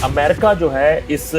America जो है इस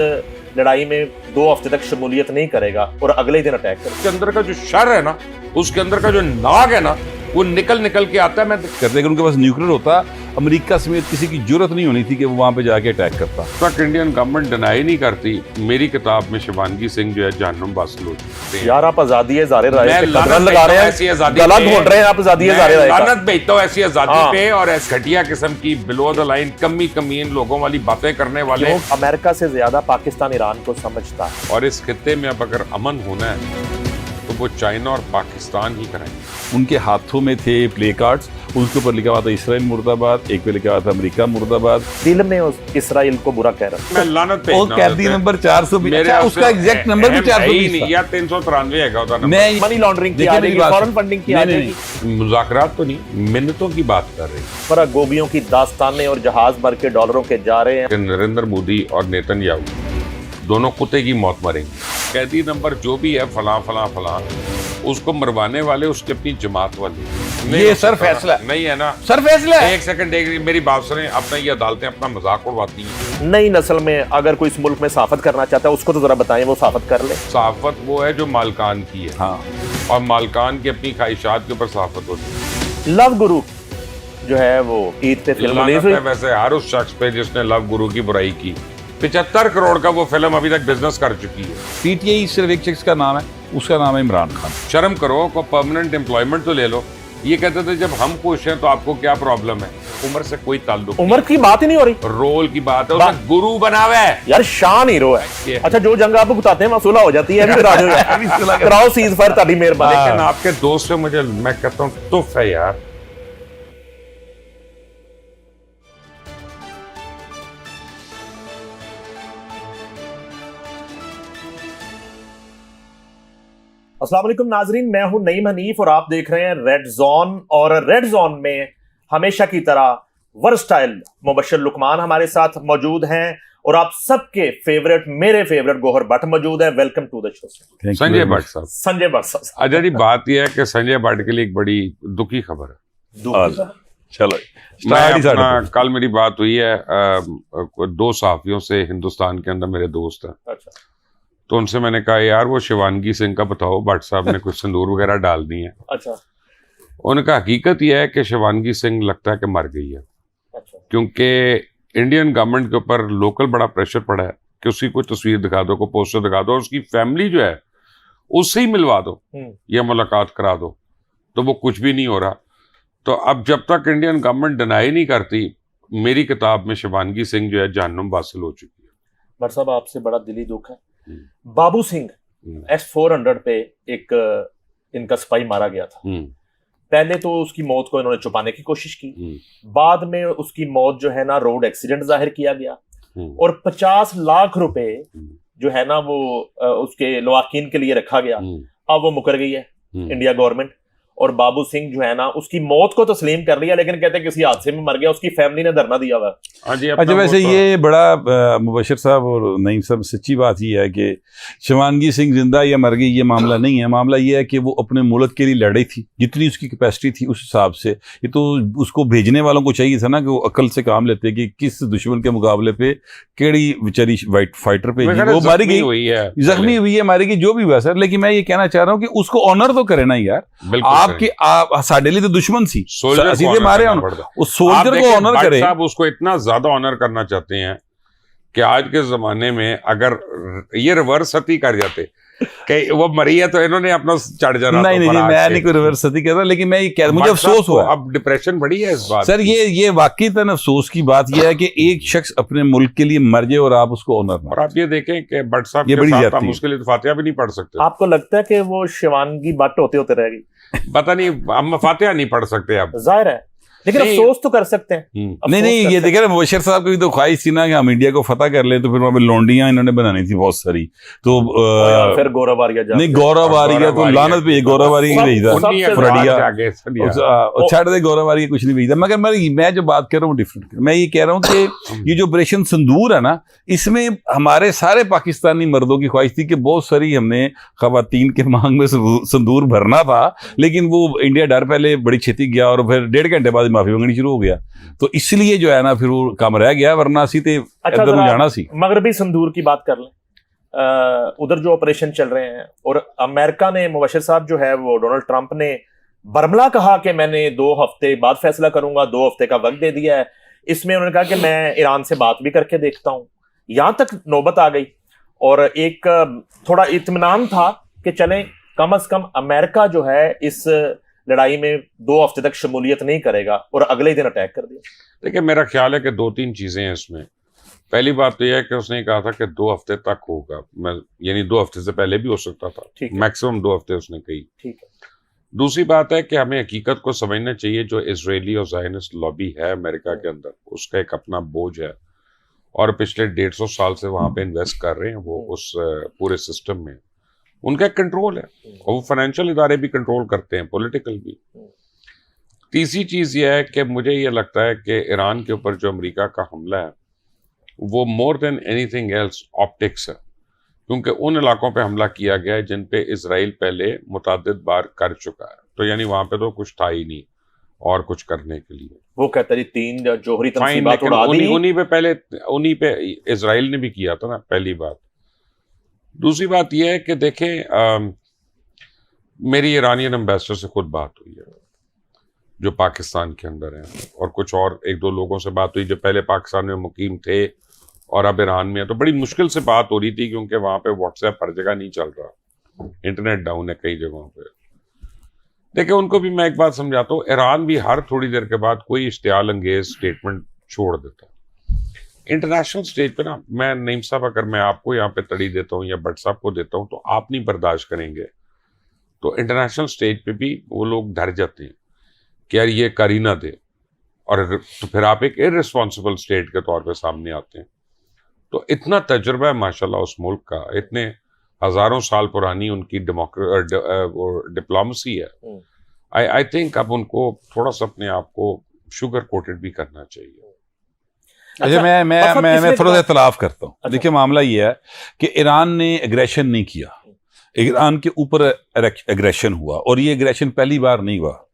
लड़ाई में 2 हफ्ते तक शमूलियत नहीं करेगा और अगले दिन अटैक करेगा। उसके अंदर का जो शर है ना, उसके अंदर का जो नाग है ना, वो निकल के आता है। मैं कहते अगर उनके पास न्यूक्लियर होता, अमेरिका समेत किसी की जरूरत नहीं होनी थी कि वो वहां पे जाके अटैक करता। तक इंडियन गवर्नमेंट डिनाई नहीं करती। मेरी किताब में शिवानगी सिंह जो है जहन्नुम वासिल हो चुके हैं। यार आप आजादी ज़ाहिर राय मैं पे लानत कदम लगा रहे ऐसी हैं, आजादी गलत पे- ढूंढ रहे हैं आप आजादी ज़ाहिर राय का। लानत भेजता हूँ ऐसी आजादी हाँ। पे और ऐसी घटिया किस्म की बिलो द लाइन कमीन लोगों वाली बातें करने वाले। क्यों? अमेरिका से ज्यादा पाकिस्तान ईरान को समझता है। और इस खित्ते में अब अगर अमन होना है तो वो चाइना और पाकिस्तान ही कराएंगे। उनके हाथों में थे प्ले कार्ड्स, उसके ऊपर लिखा हुआ था इसराइल मुर्दाबाद, एक पे लिखा हुआ था अमेरिका मुर्दाबाद। दिल में उस इसराइल को बुरा कह रहा है। मैं लानत और कैदी नंबर 420, अच्छा, उसका एग्जैक्ट नंबर भी 420 था। या 393 है होता नंबर। मैं मनी लॉन्ड्रिंग की देखिए आ मेरी जाएगी, बात- फॉरेन फंडिंग की आ नहीं, जाएगी। मुज़ाकरात तो नहीं, मिन्नतों की बात कर रही है। पर गोभियों की दास्तानें और जहाज भर के डॉलरों के जा रहे हैं। कि नरेंद्र मोदी और नेतन्याहू दोनों कुत्ते की मौत मरेंगे। कैदी नंबर जो भी है फलां उसको मरवाने वाले उसकी अपनी जमात वाले। नहीं ये हो सर सकता। फैसला नहीं है ना सर फैसला है। एक सेकंड मेरी बात सुने। अपना ये अदालतें अपना मजाक उड़वाती हैं। नई नस्ल में अगर कोई इस मुल्क में साफत करना चाहता है उसको तो जरा बताएं, वो साफत कर ले। सहाफत वो है जो मालकान की है, हाँ, और मालकान की अपनी ख्वाहिशात के ऊपर सहाफत होती है। लव गुरु जो है वो ईद पे फिल्म रिलीज लानत हुई। है वैसे हर उस शख्स पे जिसने लव गुरु की बुराई की। 75 करोड़ का वो फिल्म अभी तक बिजनेस कर चुकी है। पीटीआई सिर्फ एक शख्स का नाम है, उसका नाम है इमरान खान। शर्म करो, को परमानेंट एम्प्लॉयमेंट तो ले लो। ये कहते थे जब हम खुश हैं तो आपको क्या प्रॉब्लम है। उम्र से कोई ताल्लुक उम्र की बात ही नहीं हो रही। नहीं। रोल की बात है, उसने गुरु बनावे है। यार शान हीरो ये है। अच्छा, जो जंग आप बताते हैं वसूला हो जाती है। अभी करा दो कराओ सीज फायर, ताड़ी मेहरबानी। लेकिन आपके दोस्त से मुझे मैं कहता हूँ तुफ है यार। अस्सलाम वालेकुम नाजरीन, मैं हूं नईम हनीफ और आप देख रहे हैं रेड जोन। और रेड जोन में हमेशा की तरह वर्सटाइल मुबश्शिर लुकमान हमारे साथ मौजूद हैं और आप सबके फेवरेट, मेरे फेवरेट गौहर भट्ट मौजूद है। Welcome to the show Sanjay Bhatt साहब। संजय भट्ट साहब। अच्छा जी, बात यह है कि संजय भट्ट के लिए एक बड़ी दुखी खबर है। चलो कल मेरी बात हुई है 2 सहाफियों से हिंदुस्तान के अंदर, मेरे दोस्त हैं। अच्छा, तो उनसे मैंने कहा यार वो शिवानगी सिंह का बताओ, भट्ट साहब ने कुछ संदूर वगैरह डाल दी है। अच्छा, उनका हकीकत यह है कि शिवानगी सिंह लगता है कि मर गई है, अच्छा। क्योंकि इंडियन गवर्नमेंट के ऊपर लोकल बड़ा प्रेशर पड़ा है कि उसकी कोई तस्वीर दिखा दो, कोई पोस्टर दिखा दो, और उसकी फैमिली जो है उससे ही मिलवा दो या मुलाकात करा दो। तो वो कुछ भी नहीं हो रहा। तो अब जब तक इंडियन गवर्नमेंट डिनाई नहीं करती, मेरी किताब में शिवानगी सिंह जो है जहन्नुम वासिल हो चुकी है। भट्ट साहब, आपसे बड़ा दिली दुख है। बाबू सिंह S-400 पे एक इनका सिपाही मारा गया था। पहले तो उसकी मौत को इन्होंने छुपाने की कोशिश की, बाद में उसकी मौत जो है ना रोड एक्सीडेंट जाहिर किया गया, और 50 लाख रुपए जो है ना वो उसके लवाकिन के लिए रखा गया। अब वो मुकर गई है इंडिया गवर्नमेंट, और बाबू सिंह जो है ना उसकी मौत को तस्लीम कर लिया, लेकिन कहते हैं किसी हादसे में मर गया। उसकी फैमिली ने धरना दिया हुआ। अच्छा, वैसे ये बड़ा मुबश्शिर साहब और नईम साहब, सच्ची बात ये है कि शिवानगी सिंह जिंदा या मर गई ये मामला नहीं है। मामला ये है कि वो अपने मुल्क के लिए लड़ी थी, जितनी उसकी कैपेसिटी थी उस हिसाब से। ये तो उसको भेजने वालों को चाहिए था ना कि वो अकल से काम लेते कि किस दुश्मन के मुकाबले पे केड़ी बेचारी वाइट फाइटर पे वो मारी गई, जख्मी हुई है, मारी गई, जो भी हुआ सर। लेकिन मैं ये कहना चाह रहा हूँ कि उसको ऑनर तो करे ना यार। आपके साडे लिए तो दुश्मन सी सीधे मारे, उस सोल्जर को ऑनर करे। साहब उसको इतना ज्यादा ऑनर करना चाहते हैं कि आज के जमाने में अगर ये रिवर्स सती कर जाते कि वो मरी है तो इन्होंने अपना चढ़ जाना। नहीं, मैं नहीं कोई रिवर्स सती कहता, लेकिन मैं ये कह रहा हूं, मुझे अफसोस हुआ। अब डिप्रेशन बढ़ी है इस बात सर। ये वाकई तन अफसोस की बात यह है कि एक शख्स अपने मुल्क के लिए मर जाए और आप उसको ऑनर ना। और आप ये देखें कि भट्ट साहब ये बड़ी ज्यादती है। हम उसके लिए तो फातिहा भी नहीं पढ़ सकते। आपको लगता है कि वो शिवानगी भट्ट होते रहेगी? पता नहीं, हम फातिहा नहीं पढ़ सकते अब, जाहिर है, लेकिन अफसोस तो कर सकते हैं। नहीं, ये देखे ना, मुबश्शिर साहब की भी तो ख्वाहिश थी ना कि हम इंडिया को फतह कर ले, तो फिर वहां पे लौंडियां इन्होंने बनानी थी बहुत सारी। तो फिर गौरव आर्या नहीं, गौरव आर्या तो लानत पे, गौरव आर्या नहीं भेजा, छाड़ दे, गौरव आर्या कुछ नहीं भेजा। मगर मैं जो बात कर रहा हूँ डिफरेंट, मैं ये कह रहा हूँ कि ये जो ऑपरेशन संदूर है ना, इसमें हमारे सारे पाकिस्तानी मर्दों की ख्वाहिश थी कि बहुत सारी हमने खवातीन के मांग में संदूर भरना था, लेकिन वो इंडिया डर पहले बड़ी छेती गया और फिर 1.5 घंटे बाद बाद माफी मंगनी शुरू हो गया, तो इसलिए जो है ना फिर वो कम रह गया, वरना असी तो अच्छा, इधर जाना सी। मगरबी संदूर की बात कर लें, उधर जो ऑपरेशन चल रहे हैं, और अमेरिका ने, मुबशिर साहब जो है वो डोनाल्ड ट्रंप ने बरमला कहा कि मैंने 2 हफ्ते बाद फैसला करूंगा, 2 हफ्ते का वक्त दे दिया है। इसमें उन्होंने कहा कि मैं ईरान से बात भी करके देखता हूं। यहां तक नौबत आ गई, और एक थोड़ा इत्मीनान था कि चलें कम से कम अमेरिका जो है इस लड़ाई में 2 हफ्ते तक शमूलियत नहीं करेगा, और अगले दिन अटैक कर दिया। देखिए, मेरा ख्याल है कि 2-3 चीजें हैं इसमें। पहली बात तो यह है कि उसने कहा था कि 2 हफ्ते तक होगा, यानी 2 हफ्ते से पहले भी हो सकता था, मैक्सिमम 2 हफ्ते उसने कही। ठीक है। दूसरी बात है कि हमें हकीकत को समझना चाहिए, जो इजरायली और ज़ायनिस्ट लॉबी है अमेरिका के अंदर, उसका एक अपना बोझ है, और पिछले 150 साल से वहां पे इन्वेस्ट कर रहे हैं वो उस पूरे सिस्टम में। उनका एक कंट्रोल है, और वो फाइनेंशियल इदारे भी कंट्रोल करते हैं, पॉलिटिकल भी। तीसरी चीज यह है कि मुझे ये लगता है कि ईरान के ऊपर जो अमेरिका का हमला है वो more than anything else optics है, क्योंकि उन इलाकों पे हमला किया गया है जिन पे इजराइल पहले मुतअद्दिद बार कर चुका है, तो यानी वहां पे तो कुछ था ही नहीं और कुछ करने के लिए। वो कहते हैं 3 जोहरी तंसीबात उड़ा दी, उन्हीं पे इजराइल ने भी किया था ना, पहली बात। दूसरी बात यह है कि देखें, मेरी ईरानियन एम्बेसडर से खुद बात हुई है जो पाकिस्तान के अंदर हैं, और कुछ और 1-2 लोगों से बात हुई जो पहले पाकिस्तान में मुकीम थे और अब ईरान में है। तो बड़ी मुश्किल से बात हो रही थी, क्योंकि वहां पे व्हाट्सएप हर जगह नहीं चल रहा, इंटरनेट डाउन है कई जगहों पे। देखिए, उनको भी मैं एक बात समझाता हूँ, ईरान भी हर थोड़ी देर के बाद कोई इश्तियाल अंगेज स्टेटमेंट छोड़ देता है। इंटरनेशनल स्टेज पे ना, मैं नईम साहब, अगर मैं आपको यहाँ पे तड़ी देता हूँ या भट्ट साहब को देता हूँ तो आप नहीं बर्दाश्त करेंगे, तो इंटरनेशनल स्टेज पे भी वो लोग डर जाते हैं कि यार ये कर ही ना दे, और तो फिर आप एक इररिस्पॉन्सिबल स्टेट के तौर पे सामने आते हैं। तो इतना तजुर्बा है माशाल्लाह उस मुल्क का, इतने हजारों साल पुरानी उनकी डिप्लोमेसी है। आई थिंक अब उनको थोड़ा सा अपने आप को शुगर कोटेड भी करना चाहिए। अच्छा, मैं थोड़ा सा इख्तिलाफ करता हूँ। अच्छा। देखिए, मामला ये है कि ईरान ने एग्रेशन नहीं किया, ईरान के ऊपर एग्रेशन हुआ, और ये एग्रेशन पहली बार नहीं हुआ,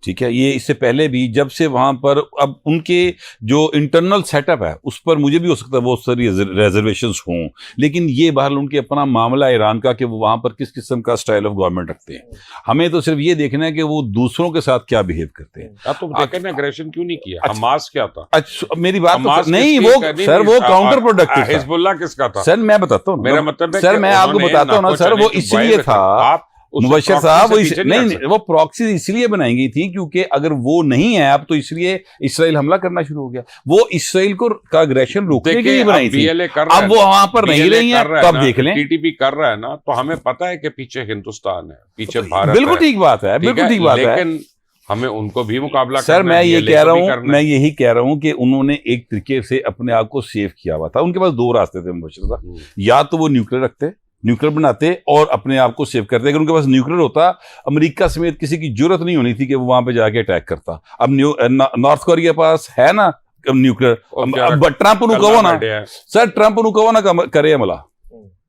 ठीक है। ये इससे पहले भी जब से वहां पर, अब उनके जो इंटरनल सेटअप है उस पर मुझे भी हो सकता है बहुत सारी रिजर्वेशंस हों, लेकिन ये बहरहाल उनके अपना मामला है ईरान का कि वो वहां पर किस किस्म का स्टाइल ऑफ गवर्नमेंट रखते हैं। हमें तो सिर्फ ये देखना है कि वो दूसरों के साथ क्या बिहेव करते हैं। अब तो देखें एग्रेशन क्यों नहीं किया, हमास क्या था? अच्छा, मेरी बात तो नहीं, वो सर वो काउंटर प्रोडक्टिव, हिजबुल्लाह किसका था? सर मैं बताता हूँ, मेरा मतलब सर मैं आपको बताता हूँ ना सर, वो इसलिए था मुबशिर साहब, वो नहीं, वो प्रॉक्सी इसलिए बनाई गई थी क्योंकि अगर वो नहीं है अब, तो इसलिए इसराइल हमला करना शुरू हो गया। वो इसराइल को का अग्रेशन रोकने के लिए बनाई थी। अब वो वहां पर नहीं रही है, तो अब देख लें, टीटीपी कर रहा है ना, तो हमें पता है कि पीछे हिंदुस्तान है, पीछे भारत। बिल्कुल ठीक बात है, बिल्कुल ठीक बात है, लेकिन हमें उनको भी मुकाबला सर मैं ये कह रहा हूँ, मैं यही कह रहा हूँ कि उन्होंने एक तरीके से अपने आप को सेव किया हुआ था। उनके पास 2 रास्ते थे मुबशिर साहब, या तो वो न्यूक्लियर रखते, न्यूक्लियर बनाते और अपने आप को सेव करते। अगर उनके पास न्यूक्लियर होता, अमेरिका समेत किसी की जरूरत नहीं होनी थी कि वो वहां पे जाके अटैक करता। अब नॉर्थ कोरिया के पास है ना न्यूक्लियर, ट्रंप कहो ना सर, ट्रंप कहो ना करे हमला,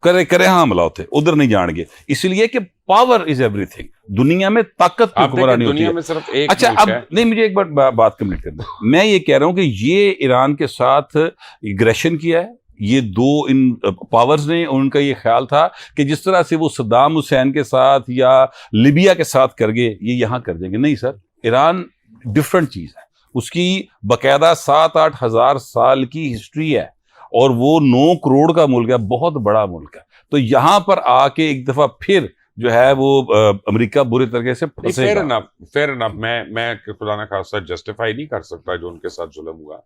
करे हाँ हमला होते उधर नहीं जाएंगे, इसलिए कि पावर इज एवरीथिंग। दुनिया में ताकत की हुक्मरानी होती है। सिर्फ एक अच्छा, अब नहीं, मुझे एक बात कंप्लीट करना। मैं ये कह रहा हूं कि ये ईरान के साथ एग्रेशन किया है, ये 2 इन पावर्स ने, उनका ये ख्याल था कि जिस तरह से वो सद्दाम हुसैन के साथ या लीबिया के साथ कर गए, ये यहां कर देंगे। नहीं सर, ईरान डिफरेंट चीज है, उसकी बकायदा 7-8 हजार साल की हिस्ट्री है, और वो 9 करोड़ का मुल्क है, बहुत बड़ा मुल्क है। तो यहां पर आके एक दफा फिर जो है वो अमेरिका बुरी तरीके से फंसेगा। फेयर इनफ, मैं खुदा ना खासा जस्टिफाई नहीं कर सकता जो उनके साथ जुल्म हुआ,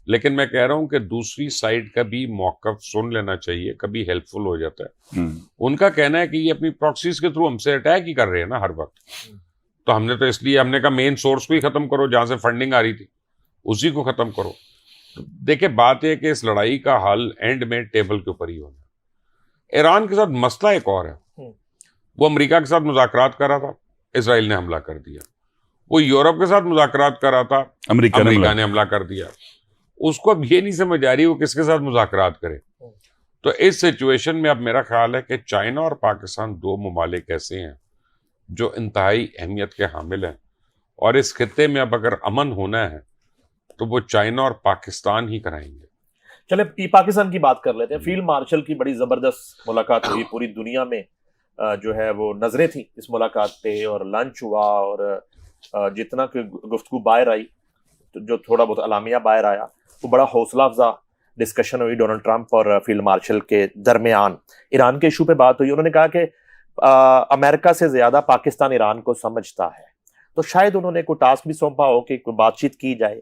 लेकिन मैं कह रहा हूं कि दूसरी साइड का भी मौकफ सुन लेना चाहिए, कभी हेल्पफुल हो जाता है। उनका कहना है कि ये अपनी प्रॉक्सीज के थ्रू हमसे अटैक ही कर रहे हैं ना हर वक्त, तो हमने तो इसलिए हमने कहा मेन सोर्स को ही खत्म करो, जहां से फंडिंग आ रही थी उसी को खत्म करो। तो देखिए, बात है कि इस लड़ाई का हल एंड में टेबल के ऊपर ही होना है। ईरान के साथ मसला एक और है, वो अमेरिका के साथ मुज़ाकरात कर रहा था, इजराइल ने हमला कर दिया। वो यूरोप के साथ मुज़ाकरात कर रहा था, अमेरिका ने हमला कर दिया। उसको अब ये नहीं समझ आ रही वो किसके साथ मुज़ाकरात करे। तो इस सिचुएशन में अब मेरा ख्याल है कि चाइना और पाकिस्तान 2 ममालिक ऐसे हैं जो इंतहाई अहमियत के हामिल हैं, और इस खित्ते में अब अगर अमन होना है तो वो चाइना और पाकिस्तान ही कराएंगे। चले पाकिस्तान की बात कर लेते हैं। फील्ड मार्शल की बड़ी जबरदस्त मुलाकात हुई, पूरी दुनिया में जो है वो नजरें थी इस मुलाकात पे, और लंच हुआ, और जितना कि गुफ्तगू बाहर आई, तो जो थोड़ा बहुत अलामिया बाहर आया, वो बड़ा हौसला अफजा डिस्कशन हुई डोनाल्ड ट्रंप और फील्ड मार्शल के दरमियान। ईरान के इशू पे बात हुई। उन्होंने कहा कि अमेरिका से ज्यादा पाकिस्तान ईरान को समझता है, तो शायद उन्होंने कोई टास्क भी सौंपा हो कि कोई बातचीत की जाए,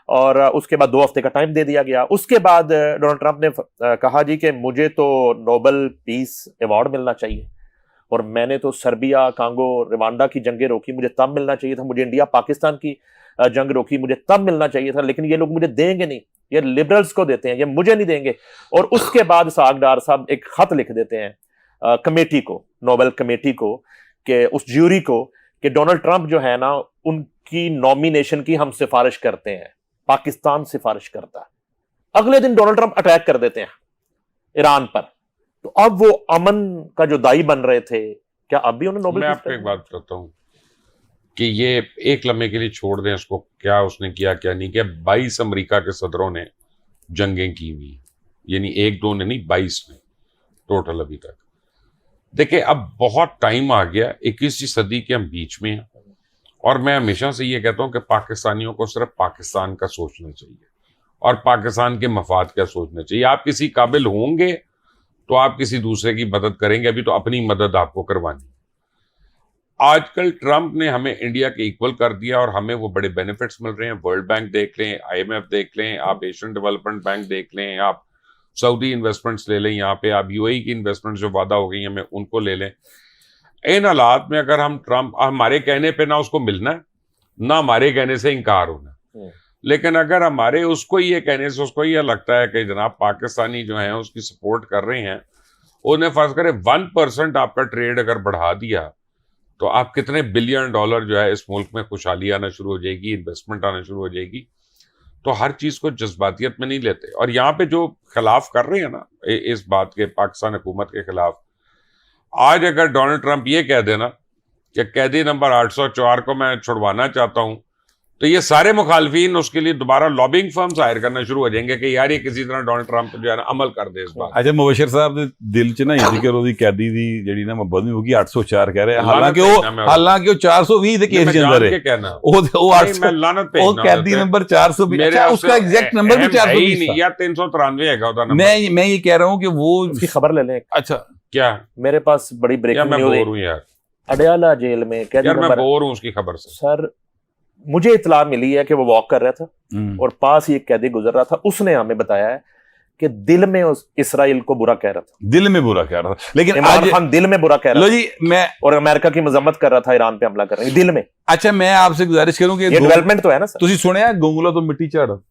और उसके बाद 2 हफ्ते का टाइम दे दिया गया। उसके बाद डोनाल्ड ट्रंप ने कहा जी कि मुझे तो नोबेल पीस अवार्ड मिलना चाहिए, और मैंने तो सर्बिया, कांगो, रवांडा की जंगें रोकी, मुझे तब मिलना चाहिए था। मुझे इंडिया पाकिस्तान की जंग रोकी, मुझे तब मिलना चाहिए था, लेकिन ये लोग मुझे देंगे नहीं, ये लिबरल्स को देते हैं, ये मुझे नहीं देंगे। और उसके बाद साग डार साहब एक खत लिख देते हैं कमेटी को, नोबेल कमेटी को, कि उस ज्यूरी को, कि डोनाल्ड ट्रंप जो है ना, उनकी नॉमिनेशन की हम सिफारिश करते हैं, पाकिस्तान सिफारिश करता है। अगले दिन डोनाल्ड ट्रंप अटैक कर देते हैं ईरान पर। तो अब वो अमन का जो दाई बन रहे थे, क्या अब भी उन्हें नोबेल? मैं आपको एक बात बताता हूँ कि ये एक लम्हे के लिए छोड़ दें इसको, क्या उसने किया क्या नहीं किया। 22 अमेरिका के सदरों ने जंगें की हुई, यानी 1-2 ने नहीं, 22 ने टोटल अभी तक। देखिए अब बहुत टाइम आ गया, 21वीं सदी के हम बीच में हैं, और मैं हमेशा से ये कहता हूँ कि पाकिस्तानियों को सिर्फ पाकिस्तान का सोचना चाहिए और पाकिस्तान के मफाद का सोचना चाहिए। आप किसी काबिल होंगे तो आप किसी दूसरे की मदद करेंगे, अभी तो अपनी मदद आपको करवानी। आजकल ट्रंप ने हमें इंडिया के इक्वल कर दिया और हमें वो बड़े बेनिफिट्स मिल रहे हैं। वर्ल्ड बैंक देख लें, IMF देख लें, आप एशियन डेवलपमेंट बैंक देख लें, आप सऊदी इन्वेस्टमेंट्स ले लें, यहाँ पे आप UAE की इन्वेस्टमेंट्स जो वादा हो गई हमें उनको ले लें। इन हालात में अगर हम ट्रंप, हमारे कहने पे ना उसको मिलना है, ना हमारे कहने से इनकार होना, लेकिन अगर हमारे उसको ये कहने से उसको ये लगता है कि जनाब पाकिस्तानी जो है उसकी सपोर्ट कर रहे हैं, उन्हें फर्ज करें 1% आपका ट्रेड अगर बढ़ा दिया तो आप कितने बिलियन डॉलर जो है इस मुल्क में खुशहाली आना शुरू हो जाएगी, इन्वेस्टमेंट आना शुरू हो जाएगी। तो हर चीज को जज्बातियत में नहीं लेते। और यहाँ पे जो खिलाफ कर रहे हैं ना इस बात के, पाकिस्तान हुकूमत के खिलाफ, आज अगर डोनाल्ड ट्रंप ये कह देना कि कैदी नंबर 804 को मैं छुड़वाना चाहता हूं, तो ये सारे मुखालफीन उसके लिए दोबारा लॉबिंग फर्म्स हायर करना शुरू हो जाएंगे कि यार ये किसी तरह डोनाल्ड ट्रंप जो है ना अमल कर दे इस बात। अच्छा मुबशर साहब दे दिल च ना जिक्र ਉਹਦੀ कैदी दी ਜਿਹੜੀ ਨਾ ਮਬਦਮੀ ਹੋ ਗਈ 804 ਕਹਿ ਰਹੇ, ਹਾਲਾਂਕਿ ਉਹ 420 ਦੇ ਕੇਸ ਦੇ ਅੰਦਰ ਹੈ। ਉਹ 800 मैं लानत पे ਉਹ कैदी नंबर 420, अच्छा उसका एग्जैक्ट नंबर भी 420 नहीं या 393 है ਉਹਦਾ नंबर। मैं ये कह रहा हूं कि वो उसकी खबर ले लें। अच्छा क्या मेरे पास बड़ी ब्रेकिंग न्यूज़ बोर हूं यार, अडयाला जेल में कैदी यार मैं नंबर, बोर हूं उसकी खबर से। सर मुझे इतला मिली है कि वो वॉक कर रहा था और पास ही एक कैदी गुजर रहा था, उसने हमें बताया है कि दिल में उस इसराइल को बुरा कह रहा था, दिल में बुरा कह रहा था, लेकिन इमरान खान दिल में बुरा कह रहा लो था जी मैं, और अमेरिका की मजम्मत कर रहा था ईरान पे हमला करने दिल में। अच्छा मैं आपसे गुजारिश करूं कि ये डेवलपमेंट तो है ना सर। ਤੁਸੀਂ ਸੁਣਿਆ ਗੋਂਗਲਾ ਤੋਂ ਮਿੱਟੀ ਝਾੜਨਾ,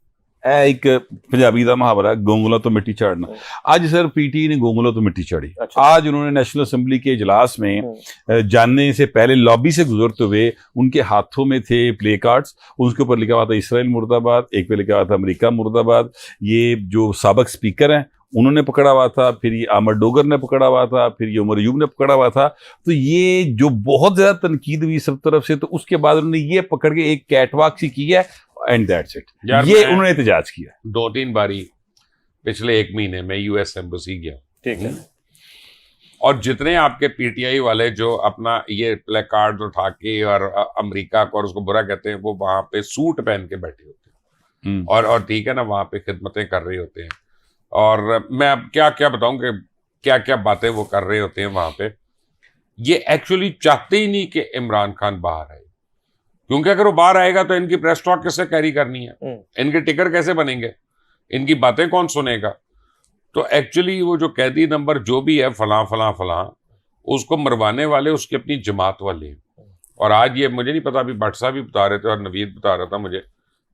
ਇਹ ਇੱਕ ਪੰਜਾਬੀ ਦਾ ਮੁਹਾਵਰਾ, गोंगला तो मिट्टी झाड़ना। आज सर पीटीआई ने गोंगला तो मिट्टी झाड़ी। अच्छा। आज उन्होंने नेशनल असेंबली के इजलास में जानने से पहले लॉबी से गुजरते हुए उनके हाथों में थे प्ले कार्ड्स, उसके ऊपर लिखा हुआ था इसराइल मुर्दाबाद, एक पे लिखा हुआ था अमेरिका मुर्दाबाद। ये जो साबिक स्पीकर हैं उन्होंने पकड़ा हुआ था, फिर ये आमर डोगर ने पकड़ा हुआ था, फिर ये उमर अयूब ने पकड़ा हुआ था। तो ये जो बहुत ज्यादा तनकीद हुई सब तरफ से, तो उसके बाद उन्होंने ये पकड़ के एक कैटवॉक सी की है एंड दैट्स इट। ये उन्होंने एहतजाज किया 2-3 बारी पिछले 1 महीने में US एम्बेसी गया, ठीक है, और जितने आपके PTI वाले जो अपना ये प्ले कार्ड उठा के और अमेरिका को और उसको बुरा कहते हैं, वो वहां पे सूट पहन के बैठे होते हैं और ठीक है ना, वहां पे खिदमतें कर रहे होते हैं। और मैं अब क्या क्या बताऊं कि क्या क्या बातें वो कर रहे होते हैं वहां पे। ये एक्चुअली चाहते ही नहीं कि इमरान खान बाहर आए, क्योंकि अगर वो बाहर आएगा तो इनकी प्रेस टॉक किससे कैरी करनी है, इनके टिकर कैसे बनेंगे, इनकी बातें कौन सुनेगा। तो एक्चुअली वो जो कैदी नंबर जो भी है फलां फलां फलां, उसको मरवाने वाले उसकी अपनी जमात वाले हैं। और आज ये मुझे नहीं पता, अभी भट्ट साहब भी बता रहे थे और नवीद बता रहा था मुझे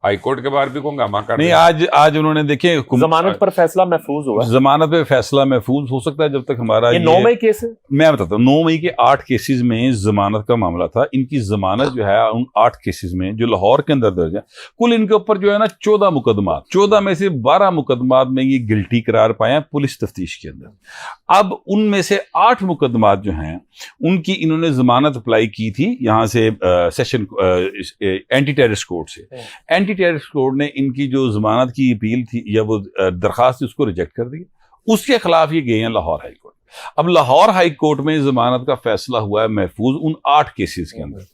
हाई कोर्ट के बाहर भी को हंगामा कर नहीं, रहे हैं। आज उन्होंने देखे जमानत पर फैसला महफूज हुआ। जमानत पे फैसला महफूज हो सकता है जब तक हमारा ये 9 मई केस है। मैं बताता हूँ, 9 मई के 8 केसेस में जमानत का मामला था। इनकी जमानत जो है उन 8 केसेस में जो लाहौर के अंदर दर्ज है, कुल इनके ऊपर जो है ना 14 मुकदमात, 14 में से 12 मुकदमात में ये गिल्टी करार पाए हैं पुलिस तफ्तीश के अंदर। अब उनमें से 8 मुकदमात जो हैं उनकी इन्होंने जमानत अप्लाई की थी यहाँ से सेशन एंटी टेररिस्ट कोर्ट से। एंटी टेररिस्ट कोर्ट ने इनकी जो जमानत की अपील थी या वो दरखास्त थी उसको रिजेक्ट कर दिया। उसके खिलाफ ये गए हैं लाहौर हाई कोर्ट। अब लाहौर हाई कोर्ट में जमानत का फैसला हुआ है महफूज उन 8 केसेस के अंदर।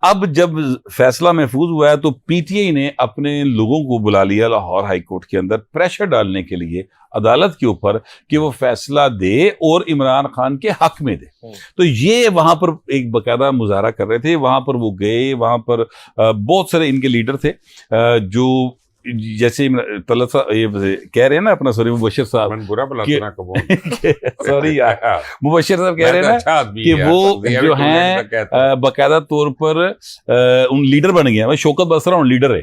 अब जब फैसला महफूज हुआ है तो पीटीआई ने अपने लोगों को बुला लिया लाहौर हाई कोर्ट के अंदर प्रेशर डालने के लिए अदालत के ऊपर कि वो फैसला दे और इमरान खान के हक में दे। तो ये वहां पर एक बकायदा मुजाहरा कर रहे थे, वहां पर वो गए, वहां पर बहुत सारे इनके लीडर थे जो जैसे ये कह रहे हैं ना अपना, सॉरी मुबशिर साहब, बुरा सॉरी यार, मुबशिर साहब कह रहे हैं ना कि वो जो हैं बकायदा तौर पर उन लीडर बन गए हैं। शौकत बसरा उन लीडर है,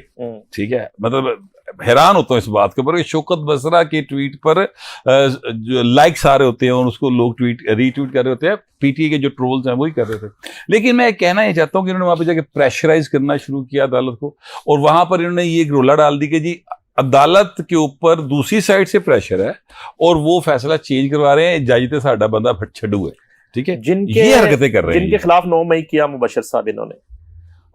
ठीक है। मतलब हैरान होता हूँ इस बात के ऊपर कि शौकत बसरा के ट्वीट पर जो लाइक्स आ रहे होते हैं और उसको लोग रीट्वीट कर रहे होते हैं, पीटीआई के जो ट्रोल्स हैं वही कर रहे थे। लेकिन मैं कहना ये चाहता हूँ कि इन्होंने वहां पे जाके प्रेशराइज करना शुरू किया अदालत को, और वहां पर इन्होंने ये एक रोला डाल दी कि जी अदालत के ऊपर दूसरी साइड से प्रेशर है और वो फैसला चेंज करवा रहे हैं, इजाजत साडा बंदा छड्डू है, ठीक है। जिनके ये हरकतें कर रहे हैं, जिनके खिलाफ 9 मई किया मुबशिर साहब इन्होंने,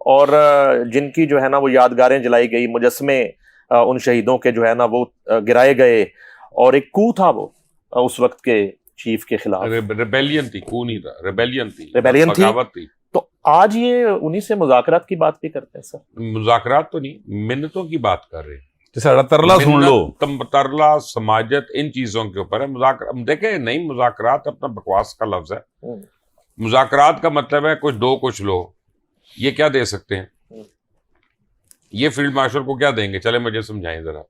और जिनकी जो है ना वो यादगारें जलाई गई, मुजस्मे उन शहीदों के जो है ना वो गिराए गए, और एक कू था वो उस वक्त के चीफ के खिलाफ। रेबेलियन थी, कू नहीं था, रेबेलियन थी। तो आज ये उन्हीं से मुज़ाकरात की बात भी करते हैं सर। मुज़ाकरात तो नहीं, मिन्नतों की बात कर रहे हैं। सारा तरला सुन लो, तरला समाजत इन चीजों के ऊपर है। मुज़ाकरात देखे नहीं, मुज़ाकरात अपना बकवास का लफ्ज है। मुज़ाकरात का मतलब है कुछ दो कुछ लो। ये क्या दे सकते हैं? ये फील्ड मार्शल को क्या देंगे? चले मुझे समझाएं जरा।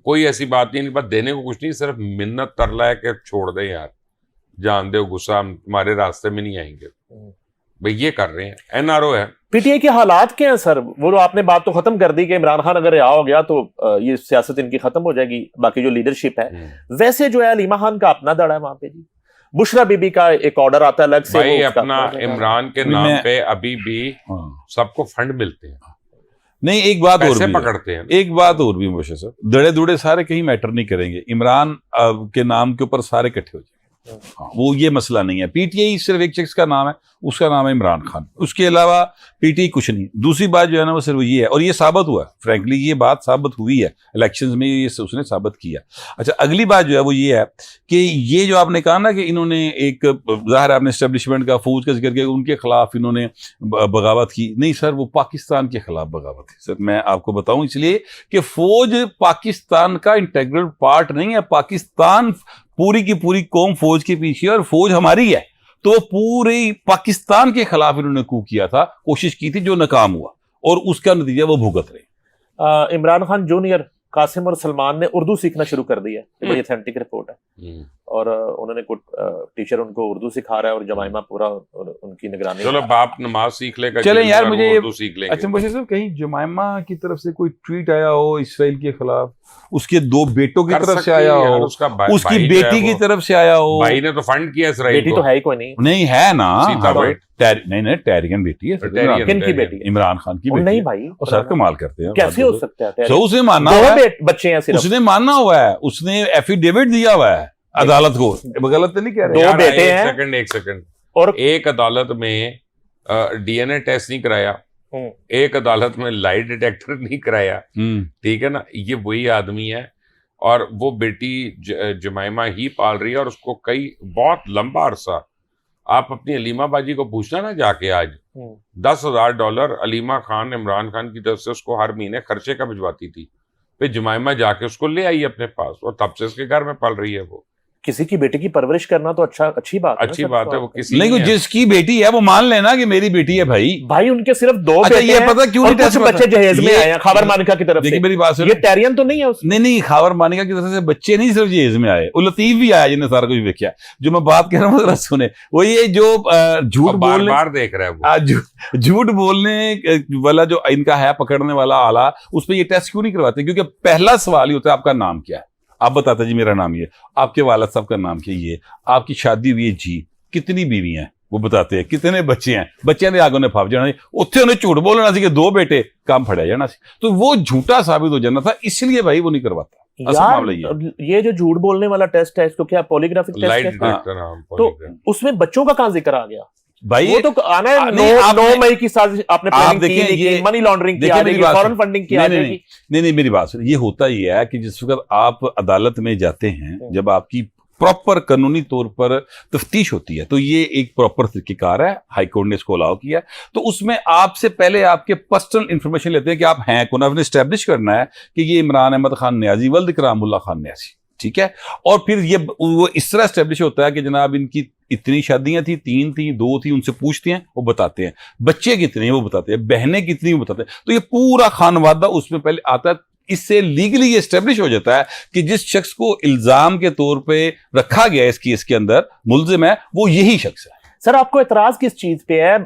कोई ऐसी बात नहीं, बात देने को कुछ नहीं, सिर्फ मिन्नत तरला है कि छोड़ दे यार, जान दे गुस्सा, हम तुम्हारे रास्ते में नहीं आएंगे। भाई ये कर रहे हैं, एनआरओ है। पीटीआई के हालात क्या हैं सर? वो आपने बात तो खत्म कर दी कि इमरान खान अगर रिहा हो गया तो ये सियासत इनकी खत्म हो जाएगी, बाकी जो लीडरशिप है। वैसे जो है अलीमा खान का अपना दड़ा है वहां पे जी, बुशरा बीबी का एक ऑर्डर आता है अलग से। भाई अपना इमरान के नाम पे अभी भी सबको फंड मिलते हैं। नहीं, एक बात और भी पकड़ते हैं, एक बात और भी मुबशिर साहब, दड़े दुड़े सारे कहीं मैटर नहीं करेंगे। इमरान के नाम के ऊपर सारे इकट्ठे हो जाएंगे। हाँ, वो ये मसला नहीं है। पीटीआई सिर्फ एक शख्स का नाम है, उसका नाम है इमरान खान, उसके अलावा पीटीआई कुछ नहीं। दूसरी बात जो है ना वो सिर्फ ये है, और ये साबित हुआ, फ्रैंकली ये बात साबित हुई है इलेक्शंस में, ये उसने साबित किया। अच्छा, अगली बात जो है वो ये है कि ये जो आपने कहा ना कि इन्होंने एक ज़ाहिर आपने एस्टेब्लिशमेंट का, फौज का जिक्र किया, उनके खिलाफ इन्होंने बगावत की। नहीं सर, वो पाकिस्तान के खिलाफ बगावत है सर। मैं आपको बताऊं इसलिए कि फौज पाकिस्तान का इंटेग्रल पार्ट नहीं है। पाकिस्तान पूरी की पूरी कौम फौज के पीछे है और फौज हमारी है। तो पूरे पाकिस्तान के खिलाफ इन्होंने कू किया था, कोशिश की थी, जो नाकाम हुआ, और उसका नतीजा वो भुगत रहे। इमरान खान जूनियर, कासिम और सलमान ने उर्दू सीखना शुरू कर दिया है। बड़ी ऑथेंटिक रिपोर्ट है, और उन्होंने कुछ टीचर उनको उर्दू सिखा रहा है, और जमाइमा पूरा उनकी निगरानी। चलो बाप नमाज सीख लेगा, चलें यार, मुझे उर्दू सीख लेंगे। अच्छा मुबशिर साहब, कहीं जमाइमा की तरफ से कोई ट्वीट आया हो इसराइल के खिलाफ, उसके 2 बेटों की तरफ से आया हो, उसकी बेटी की तरफ से आया हो? भाई ने तो फंड किया इसराइल को। बेटी तो है ही कोई नहीं है ना, नहीं टैरिगन बेटी है। किन की बेटी? इमरान खान की बेटी। नहीं भाई, और सर कमाल करते हैं, कैसे हो सकता है? तो उसने माना हुआ है, बच्चे हैं सिर्फ, उसने माना हुआ है, उसने एफिडेविट दिया हुआ है अदालत को। गलत तो नहीं कह रहे? 2 बेटे हैं। एक सेकंड, और एक अदालत में डीएनए टेस्ट नहीं कराया, एक अदालत में लाई डिटेक्टर नहीं कराया, ठीक है ना। ये वही आदमी है, और वो बेटी जमाइमा ही पाल रही है, और उसको बहुत लंबा अरसा। आप अपनी अलीमा बाजी को पूछना ना जाके, आज $10,000 अलीमा खान इमरान खान की तरफ से उसको हर महीने खर्चे का भिजवाती थी। फिर जमाइमा जाके उसको ले आई अपने पास, और तब से उसके घर में पल रही है वो। किसी की बेटी की परवरिश करना तो अच्छी बात है, अच्छी बात है। वो किसी नहीं, जिसकी बेटी है वो मान लेना कि मेरी बेटी है भाई। भाई उनके सिर्फ 2 अच्छा, बेटे ये हैं पता क्यों और नहीं कुछ टेस्ट बच्चे जहेज में आए हैं खाबर मानिका की तरफ से। देखिए मेरी बात ये सुनो, टैरियन तो नहीं है उसमें। नहीं खावर मानिका की तरफ से बच्चे नहीं सिर्फ जहेज में आए, वो लतीफ भी आया जिन्हें सारा कुछ देखा। जो मैं बात कर रहा हूँ जरा सुने, वो ये जो झूठ बोलने बार देख रहा है वो झूठ बोलने वाला जो इनका है पकड़ने वाला आला, उस पर ये टेस्ट क्यों नहीं करवाते? क्योंकि पहला सवाल ही होता है आपका नाम क्या है, आप बताते जी मेरा नाम ये, आपके वालिद साहब का नाम क्या ये, आपकी शादी हुई है जी, कितनी बीवी हैं वो बताते हैं, कितने बच्चे हैं, बच्चों ने आगों ने फाप जाना, उत्थे उन्हें झूठ बोलना सी कि 2 बेटे, काम फड़िया जाना सी, तो वो झूठा साबित हो जाना था, इसलिए भाई वो नहीं करवाता। यार ये जो झूठ बोलने वाला टेस्ट है इसको क्या पॉलीग्राफिक टेस्ट है? तो उसमें बच्चों का कहां जिक्र आ गया भाई? वो तो आना है 9 मई की साजिश आपने प्लानिंग की, लेकिन मनी लॉन्ड्रिंग की, फॉरेन फंडिंग की, नहीं मेरी बात सुनिए, ये होता ही है कि जिस वक्त आप अदालत में जाते हैं, जब आपकी प्रॉपर कानूनी तौर पर तफ्तीश होती है, तो ये एक प्रॉपर तरीकेकार है, हाई कोर्ट ने इसको अलाउ किया, तो उसमें आपसे पहले आपके पर्सनल इंफॉर्मेशन लेते हैं कि आप हैं कौन, आपने स्टैब्लिश करना है कि ये इमरान अहमद खान न्याजी वल्द इकरामुल्लाह खान न्याजी, ठीक है। और फिर ये वो इस तरह स्टैब्लिश होता है कि जनाब इनकी इतनी शादियां थी, 3 थी, 2 थी, उनसे पूछते हैं वो बताते हैं, बच्चे कितने हैं वो बताते हैं, बहनें कितनी वो बताते हैं, तो ये पूरा खानवादा उसमें पहले आता है। इससे लीगली ये एस्टेब्लिश हो जाता है कि जिस शख्स को इल्जाम के तौर पे रखा गया इस केस के अंदर मुल्जिम है, वो यही शख्स है। सर आपको एतराज किस चीज पे है?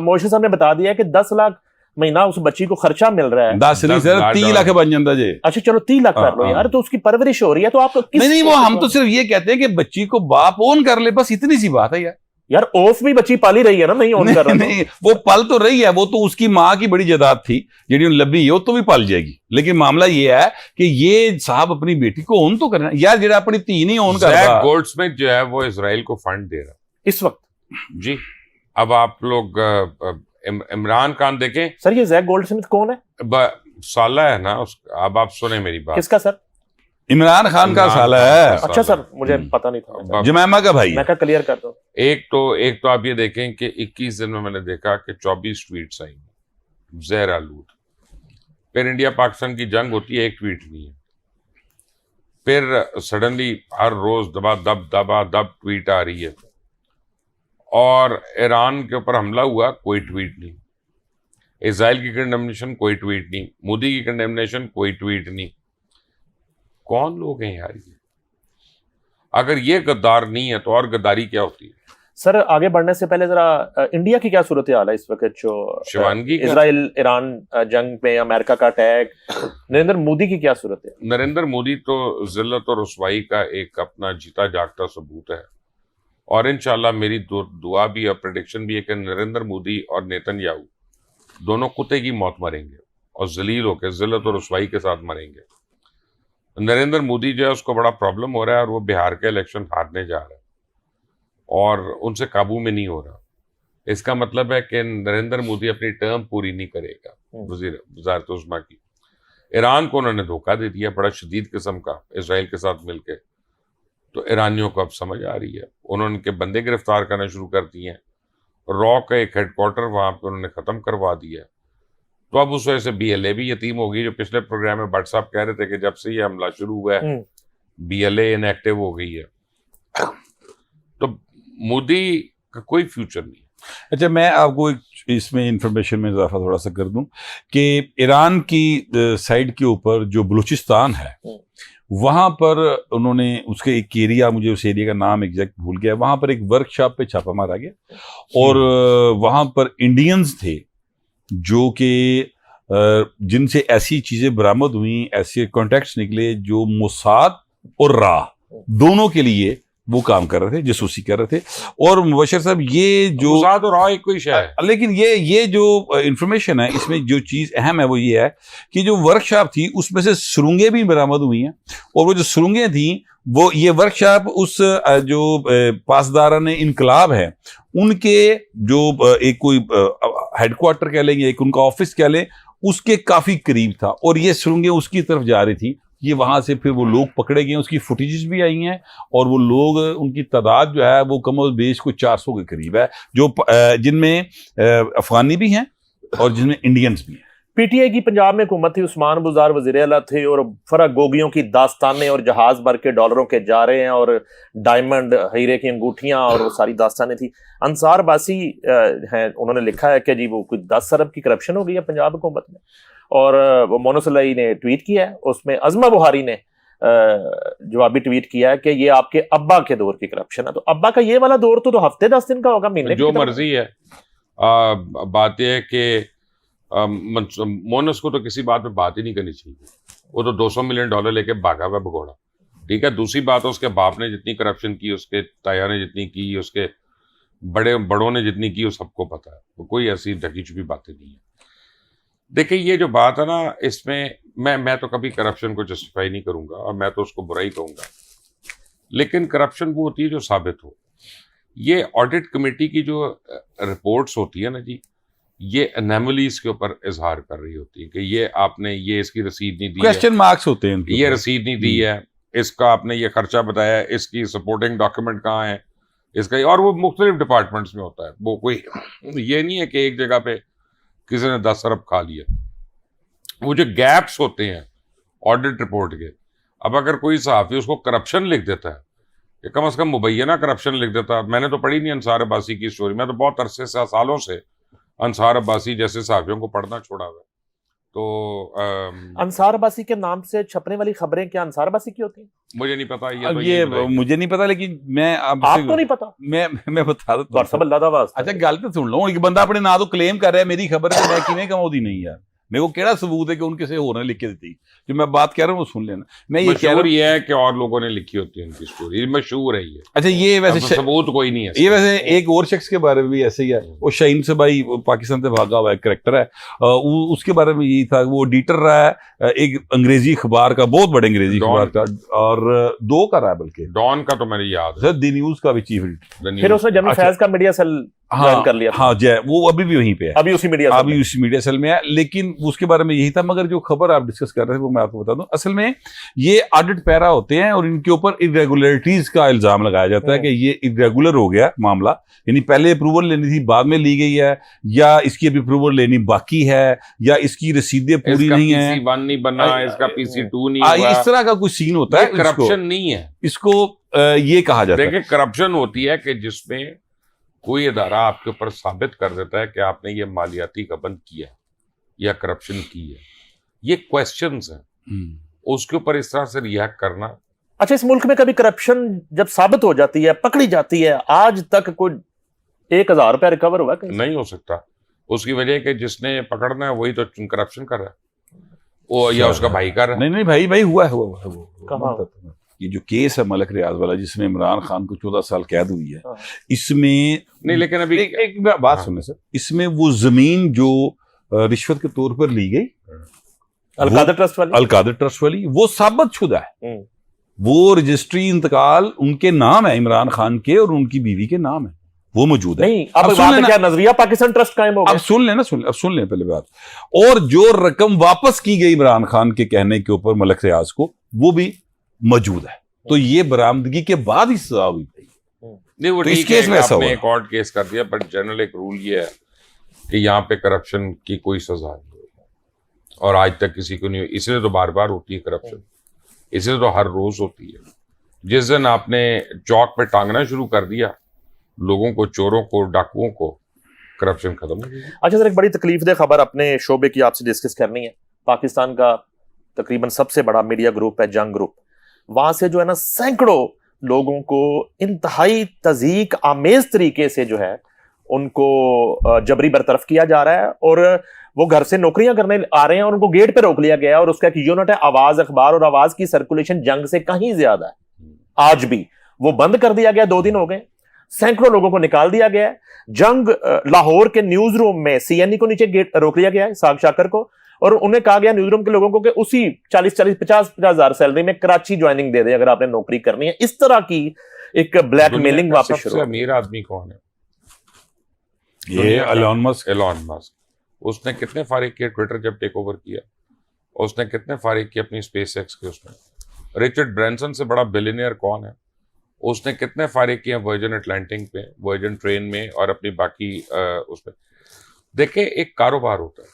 मोर्शी साहब ने बता दिया कि 10 लाख महीना उस बच्ची को खर्चा मिल रहा है। 10 नहीं सर, 3 लाख बन जाता जी। अच्छा चलो 3 लाख कर लो यार, तो उसकी परवरिश हो रही है, तो आप नहीं वो हम तो सिर्फ ये कहते हैं कि बच्ची को बाप ओन कर ले, बस इतनी सी बात है यार ओफ भी बच्ची पाली रही है ना, नहीं ओन कर रहा। नहीं वो पल तो रही है, वो तो उसकी माँ की बड़ी जायदाद थी जी लबी है, वो तो भी पाल जाएगी, लेकिन मामला ये है कि ये साहब अपनी बेटी को ओन तो करना यार, जेड़ा अपनी धी नहीं ओन कर रहा। गोल्डस्मिथ जो है वो इजराइल को फंड दे रहा इस वक्त जी। अब आप लोग इमरान खान देखें सर, ये जैक गोल्डस्मिथ कौन है? साला है ना अब आप सुने मेरी बात। किसका सर? इमरान खान का साला है। अच्छा सर, मुझे पता नहीं था। जमैमा का भाई, मैं क्या क्लियर कर दूं। एक तो आप ये देखें कि 21 दिन में मैंने देखा कि 24 ट्वीट्स आई जहर आलूद। फिर इंडिया पाकिस्तान की जंग होती है, एक ट्वीट नहीं है। फिर सडनली हर रोज दब ट्वीट आ रही है, और ईरान के ऊपर हमला हुआ, कोई ट्वीट नहीं। इजराइल की कंडेमनेशन, कोई ट्वीट नहीं। मोदी की कंडेमनेशन, कोई ट्वीट नहीं। कौन लोग हैं यार ये? अगर ये गद्दार नहीं है तो और गद्दारी क्या होती है? सर आगे बढ़ने से पहले जरा इंडिया की क्या सूरत हाल है इस वक्त, जो शिवानगी इजराइल ईरान जंग में अमेरिका का अटैक, नरेंद्र मोदी की क्या सूरत है? नरेंद्र मोदी तो जिल्लत और रुसवाई का एक अपना जीता जागता सबूत है, और इंशाल्लाह मेरी दुआ भी और प्रेडिक्शन भी है कि नरेंद्र मोदी और नेतन्याहू दोनों कुत्ते की मौत मरेंगे और जलील होकर जिल्लत और रुसवाई के साथ मरेंगे। नरेंद्र मोदी जो है उसको बड़ा प्रॉब्लम हो रहा है, और वो बिहार के इलेक्शन हारने जा रहा है और उनसे काबू में नहीं हो रहा। इसका मतलब है कि नरेंद्र मोदी अपनी टर्म पूरी नहीं करेगा वज़ारत उज़्मा की। ईरान को उन्होंने धोखा दे दिया बड़ा शदीद किस्म का इसराइल के साथ मिलके, तो ईरानियों को अब समझ आ रही है। उन्होंने उनके बंदे गिरफ्तार करना शुरू कर दिए हैं। रॉ का एक हेडक्वार्टर वहाँ पर उन्होंने ख़त्म करवा दिया है। तो अब उस वजह से BLA भी यतीम होगी। जो पिछले प्रोग्राम में भट्ट साहब कह रहे थे कि जब से ये हमला शुरू हुआ है BLA इनएक्टिव हो गई है, तो मोदी का कोई फ्यूचर नहीं। अच्छा, मैं आपको इसमें इंफॉर्मेशन में इजाफा थोड़ा सा कर दूं कि ईरान की साइड के ऊपर जो बलूचिस्तान है, वहां पर उन्होंने उसके एक एरिया, मुझे उस एरिया का नाम एग्जैक्ट भूल गया, वहां पर एक वर्कशॉप पे छापा मारा गया, और वहां पर इंडियंस थे जो कि जिनसे ऐसी चीजें बरामद हुई, ऐसे कॉन्टैक्ट्स निकले जो मोसाद और राह दोनों के लिए वो काम कर रहे थे, जासूसी कर रहे थे। और मुबशर साहब ये जो मोसाद और राह एक कोई शय है, लेकिन ये जो इंफॉर्मेशन है इसमें जो चीज अहम है वो ये है कि जो वर्कशॉप थी उसमें से सुरंगें भी बरामद हुई हैं, और वो जो सुरंगें थी वो ये वर्कशॉप उस जो पासदारान इनकलाब है उनके जो एक कोई हेडक्वार्टर कह लेंगे, एक उनका ऑफिस कह लें, उसके काफी करीब था, और ये सुरंगें उसकी तरफ जा रही थी। ये वहां से फिर वो लोग पकड़े गए, उसकी फुटेजेस भी आई हैं, और वो लोग, उनकी तादाद जो है वो कम और बेश को 400 के करीब है, जो जिनमें अफगानी भी हैं और जिनमें इंडियंस भी हैं। पीटीआई की पंजाब में हुकूमत थी, उस्मान बुज़दार वज़ीर आला थे और फरक गोगियों की दास्तानें और जहाज भर के डॉलरों के जा रहे हैं और डायमंड हीरे की अंगूठियां और वो सारी दास्तानें थी। अंसार बासी हैं, उन्होंने लिखा है कि जी वो कुछ 10 अरब की करप्शन हो गई है पंजाब हुकूमत में। और वो मोनोसलाई ने ट्वीट किया है, उसमें अज़मा बुहारी ने जवाबी ट्वीट किया है कि ये आपके अब्बा के दौर की करप्शन है। तो अब्बा का ये वाला दौर तो हफ्ते 10 दिन का होगा, महीने जो मर्जी है। बात यह है कि मोनस को तो किसी बात पे बात ही नहीं करनी चाहिए, वो तो $200 मिलियन लेके भागा हुआ भगोड़ा। ठीक है, दूसरी बात है उसके बाप ने जितनी करप्शन की, उसके ताया ने जितनी की, उसके बड़ों ने जितनी की, वो सबको पता है। वो कोई ऐसी ढकी छुपी बातें नहीं है। देखिए ये जो बात है ना, इसमें मैं तो कभी करप्शन को जस्टिफाई नहीं करूंगा और मैं तो उसको बुराई कहूंगा, लेकिन करप्शन वो होती है जो साबित हो। ये ऑडिट कमेटी की जो रिपोर्ट्स होती है ना जी, ये एनोमलीज के ऊपर इजहार कर रही होती है कि ये आपने ये इसकी रसीद नहीं दी, क्वेश्चन मार्क्स होते हैं, ये रसीद नहीं दी है, इसका आपने ये खर्चा बताया, इसकी सपोर्टिंग डॉक्यूमेंट कहाँ है इसका। और वो मुख्तलिफ डिपार्टमेंट्स में होता है, वो कोई ये नहीं है कि एक जगह पे किसी ने 10 अरब खा लिया। वो जो गैप्स होते हैं ऑडिट रिपोर्ट के, अब अगर कोई सहाफ़ी उसको करप्शन लिख देता है, या कम से कम मुबैना करप्शन लिख देता है। मैंने तो पढ़ी नहीं अंसार अब्बासी की स्टोरी, मैं तो बहुत अरसे से, सालों से अंसार अब्बासी जैसे सहाफ़ियों को पढ़ना छोड़ा हुआ है। तो अंसार अब्बासी के नाम से छपने वाली खबरें क्या अंसार अब्बासी की होती हैं? मुझे नहीं पता। अब ये मुझे नहीं पता, लेकिन मैं आपको नहीं पता? मैं बता देता हूं। अच्छा गल तो सुन लो, एक बंदा अपने ना तो क्लेम कर रहा है मेरी खबर है, मैं किवें कमाऊदी नहीं यार, मेरे को केड़ा सबूत है कि उन किसी होर ने लिख के दी? जो मैं बात कह रहा हूँ वो सुन लेना। मैं ये कह रहा हूँ ये है कि और लोगों ने लिखी होती है उनकी स्टोरी, मशहूर है ये। अच्छा ये वैसे सबूत कोई नहीं है। ये वैसे एक और शख्स के बारे में भी ऐसे ही है, वो शाहीन से भाई पाकिस्तान से भागा हुआ एक करेक्टर है, उसके बारे में यही था। वो एडिटर रहा है एक अंग्रेजी अखबार का, बहुत बड़े अंग्रेजी अखबार का, और 2 का रहा है बल्कि, डॉन का तो मैंने याद है, दी न्यूज का भी चीफ एडिटर। फिर उसने जनरल फैज का मीडिया सेल ज्वाइन कर लिया। हाँ जय, वो अभी भी वहीं पे है, अभी उसी मीडिया सेल में है। लेकिन उसके बारे में यही था, मगर जो खबर आप डिस्कस कर रहे थे वो मैं आपको बता दूं, असल में ये ऑडिट पैरा होते हैं और इनके ऊपर इरेगुलरिटीज का इल्जाम लगाया जाता है कि ये इरेगुलर हो गया मामला, यानी पहले अप्रूवल लेनी थी बाद में ली गई है, या इसकी अभी अप्रूवल लेनी बाकी है, या इसकी रसीदें पूरी नहीं है, PC1 नहीं बना, इसका PC2 नहीं हुआ, इस तरह का कुछ सीन होता है। करप्शन नहीं है इसको ये कहा जाता है। देखिए करप्शन होती है कि जिसमें कोई अदारा आपके ऊपर साबित कर देता है कि आपने ये मालियाती गबन किया या करप्शन की है, ये क्वेश्चंस हैं, उसके ऊपर इस तरह से रिएक्ट करना। अच्छा, इस मुल्क में कभी करप्शन जब साबित हो जाती है, पकड़ी जाती है, आज तक कोई 1000 रुपया रिकवर हुआ कहीं? नहीं हो सकता। उसकी वजह कि जिसने पकड़ना है वही तो करप्शन कर रहा है, वो या उसका भाई कर रहा है। नहीं भाई हुआ ये जो केस है मलक रियाज वाला, जिसमें इमरान खान को 14 साल कैद हुई है, इसमें नहीं, लेकिन अभी एक बात सुनने सर, इसमें वो जमीन जो रिश्वत के तौर पर ली गई, अलकादर ट्रस्ट वाली, वो साबित शुदा है, वो रजिस्ट्री इंतकाल उनके नाम है, इमरान खान के और उनकी बीवी के नाम है, वो मौजूद है। नहीं, अब बात है क्या नजरिया पाकिस्तान ट्रस्ट कायम हो गया? अब सुन लेना पहले बात। और जो रकम वापस की गई इमरान खान के कहने के ऊपर मलक रियाज को, वो भी मौजूद है। तो ये बरामदगी के बाद ही सजा हुई थी। नहीं, वो तो इस केस में ऐसा हुआ, एक और केस कर दिया, बट जनरल एक रूल ये है कि यहाँ पे करप्शन की कोई सजा नहीं है और आज तक किसी को नहीं हुई। इसलिए तो बार बार होती है करप्शन, इसलिए तो हर रोज होती है। जिस दिन आपने चौक पे टांगना शुरू कर दिया लोगों को, चोरों को, डाकुओं को, करप्शन खत्म हो गया। अच्छा सर, एक बड़ी तकलीफदेह खबर अपने शोबे की आपसे डिस्कस करनी है। पाकिस्तान का तकरीबन सबसे बड़ा मीडिया ग्रुप है जंग ग्रुप, वहां से जो है ना सैकड़ों लोगों को इंतहाई तज़ीक आमेज तरीके से जो है उनको जबरी बरतरफ किया जा रहा है, और वो घर से नौकरियां करने आ रहे हैं और उनको गेट पे रोक लिया गया है। और उसका एक यूनिट है आवाज अखबार, और आवाज की सर्कुलेशन जंग से कहीं ज्यादा है। आज भी वो बंद कर दिया गया, 2 दिन हो गए, सैकड़ों लोगों को निकाल दिया गया है। जंग लाहौर के न्यूज रूम में CNE को नीचे गेट रोक लिया गया है, साग शाकर को, और उन्हें कहा गया न्यूज रूम के लोगों को कि उसी 40-50 हजार सैलरी में कराची ज्वाइनिंग दे दें अगर आपने नौकरी करनी है। इस तरह की एक ब्लैकमेलिंग वापस शुरू। सबसे अमीर आदमी कौन है? ये एलन मस्क। उसने कितने फारिग किए ट्विटर जब टेक ओवर किया, उसने कितने फारिग किए अपनी स्पेसएक्स के उसमें। रिचर्ड ब्रांसन से बड़ा बिलियनियर कौन है? उसने कितने फारिग किए वर्जिन अटलांटिक पे, वर्जिन ट्रेन में और अपनी बाकी उसमें। देखिए एक कारोबार होता है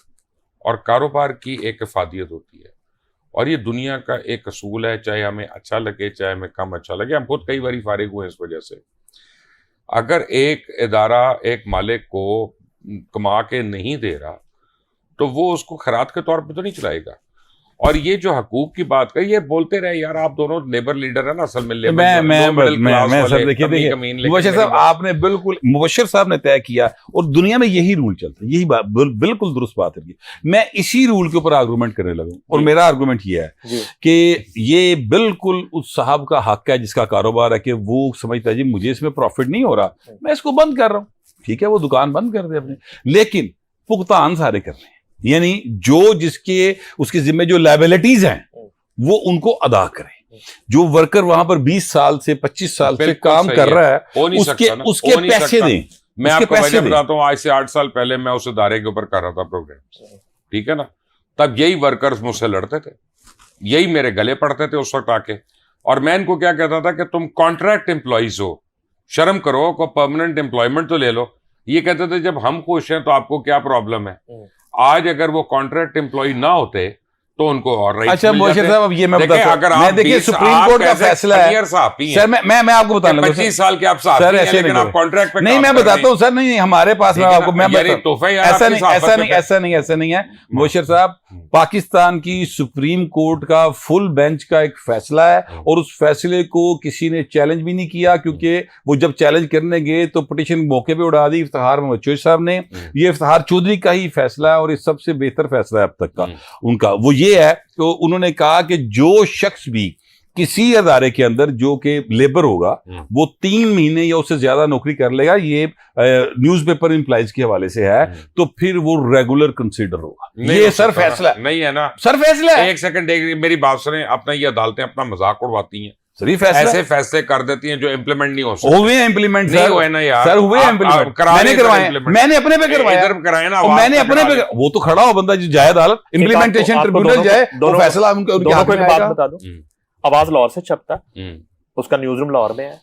और कारोबार की एक इफादियत होती है, और ये दुनिया का एक असूल है, चाहे हमें अच्छा लगे चाहे हमें कम अच्छा लगे। हम खुद कई बार फारिग हुए इस वजह से। अगर एक इदारा एक मालिक को कमा के नहीं दे रहा तो वो उसको खैरात के तौर पे तो नहीं चलाएगा। और ये जो हकूक की बात कही, ये बोलते रहे यार आप दोनों लेबर लीडर है ना असल में। मैं सर देखिए मुबशिर साहब, आपने बिल्कुल, मुबशिर साहब ने तय किया और दुनिया में यही रूल चलता है, यही बात बिल्कुल दुरुस्त बात है। मैं इसी रूल के ऊपर आर्गूमेंट करने लगा और मेरा आर्गूमेंट ये है कि ये बिल्कुल उस साहब का हक है जिसका कारोबार है कि वो समझता है जी मुझे इसमें प्रॉफिट नहीं हो रहा, मैं इसको बंद कर रहा हूँ। ठीक है, वो दुकान बंद कर दे अपने, लेकिन भुगतान सारे कर रहे हैं, यानी जो जिसके उसके जिम्मे जो लायबिलिटीज हैं वो उनको अदा करें। जो वर्कर वहां पर 20 साल से 25 साल से काम कर रहा है उसके पैसे दें। मैं आपको वजह बताता हूँ, आज से 8 साल पहले मैं उस इदारे के ऊपर कर रहा था प्रोग्राम, ठीक है ना, तब यही वर्कर्स मुझसे लड़ते थे, यही मेरे गले पड़ते थे उस वक्त आके। और मैं इनको क्या कहता था कि तुम कॉन्ट्रैक्ट एम्प्लॉइज हो, शर्म करो, को परमानेंट एम्प्लॉयमेंट तो ले लो। ये कहते थे जब हम खुश हैं तो आपको क्या प्रॉब्लम है। आज अगर वो कॉन्ट्रैक्ट एम्प्लॉय ना होते तो उनको और राइट्स अच्छा मुबशिर साहब, अब ये मैं बताता हूं, अगर मैं देखिए सुप्रीम कोर्ट का फैसला है सर, मैं आपको बताने लगा 25 साल के आप साहब सर, ऐसे लेकिन आप कॉन्ट्रैक्ट पे नहीं, मैं बताता हूं सर, नहीं हमारे पास मैं आपको मैं ऐसा नहीं है मुबशिर साहब। पाकिस्तान की सुप्रीम कोर्ट का फुल बेंच का एक फैसला है और उस फैसले को किसी ने चैलेंज भी नहीं किया, क्योंकि वो जब चैलेंज करने गए तो पिटीशन मौके पे उड़ा दी इफ्तिखार मोहम्मद चौधरी साहब ने। ये इफ्तिखार चौधरी का ही फैसला है और ये सबसे बेहतर फैसला है अब तक का उनका। वो ये है तो उन्होंने कहा कि जो शख्स भी किसी अदारे के अंदर जो कि लेबर होगा वो 3 महीने या उससे ज्यादा नौकरी कर लेगा, ये न्यूज़पेपर इंप्लाइज के हवाले से है, तो फिर वो रेगुलर कंसीडर होगा। ये सर फैसला नहीं है ना सर, फैसला है। एक सेकंड मेरी बात सुने, अपना ये अदालतें अपना मजाक उड़वाती हैं, ऐसे फैसले कर देती हैं जो इम्प्लीमेंट नहीं हो सकते। हुए इम्प्लीमेंट नहीं हुए ना यार सर, हुए इम्प्लीमेंट, मैंने करवाए, मैंने अपने पे करवाया, इधर कराए ना, मैंने अपने पे, वो तो खड़ा हो बंदा जो जाए अदालत, इम्प्लीमेंटेशन ट्रिब्यूनल जाए, वो फैसला उनके हाथ में आएगा। बात बता दूं, आवाज लाहौर से छपता है, उसका न्यूज रूम लाहौर में है,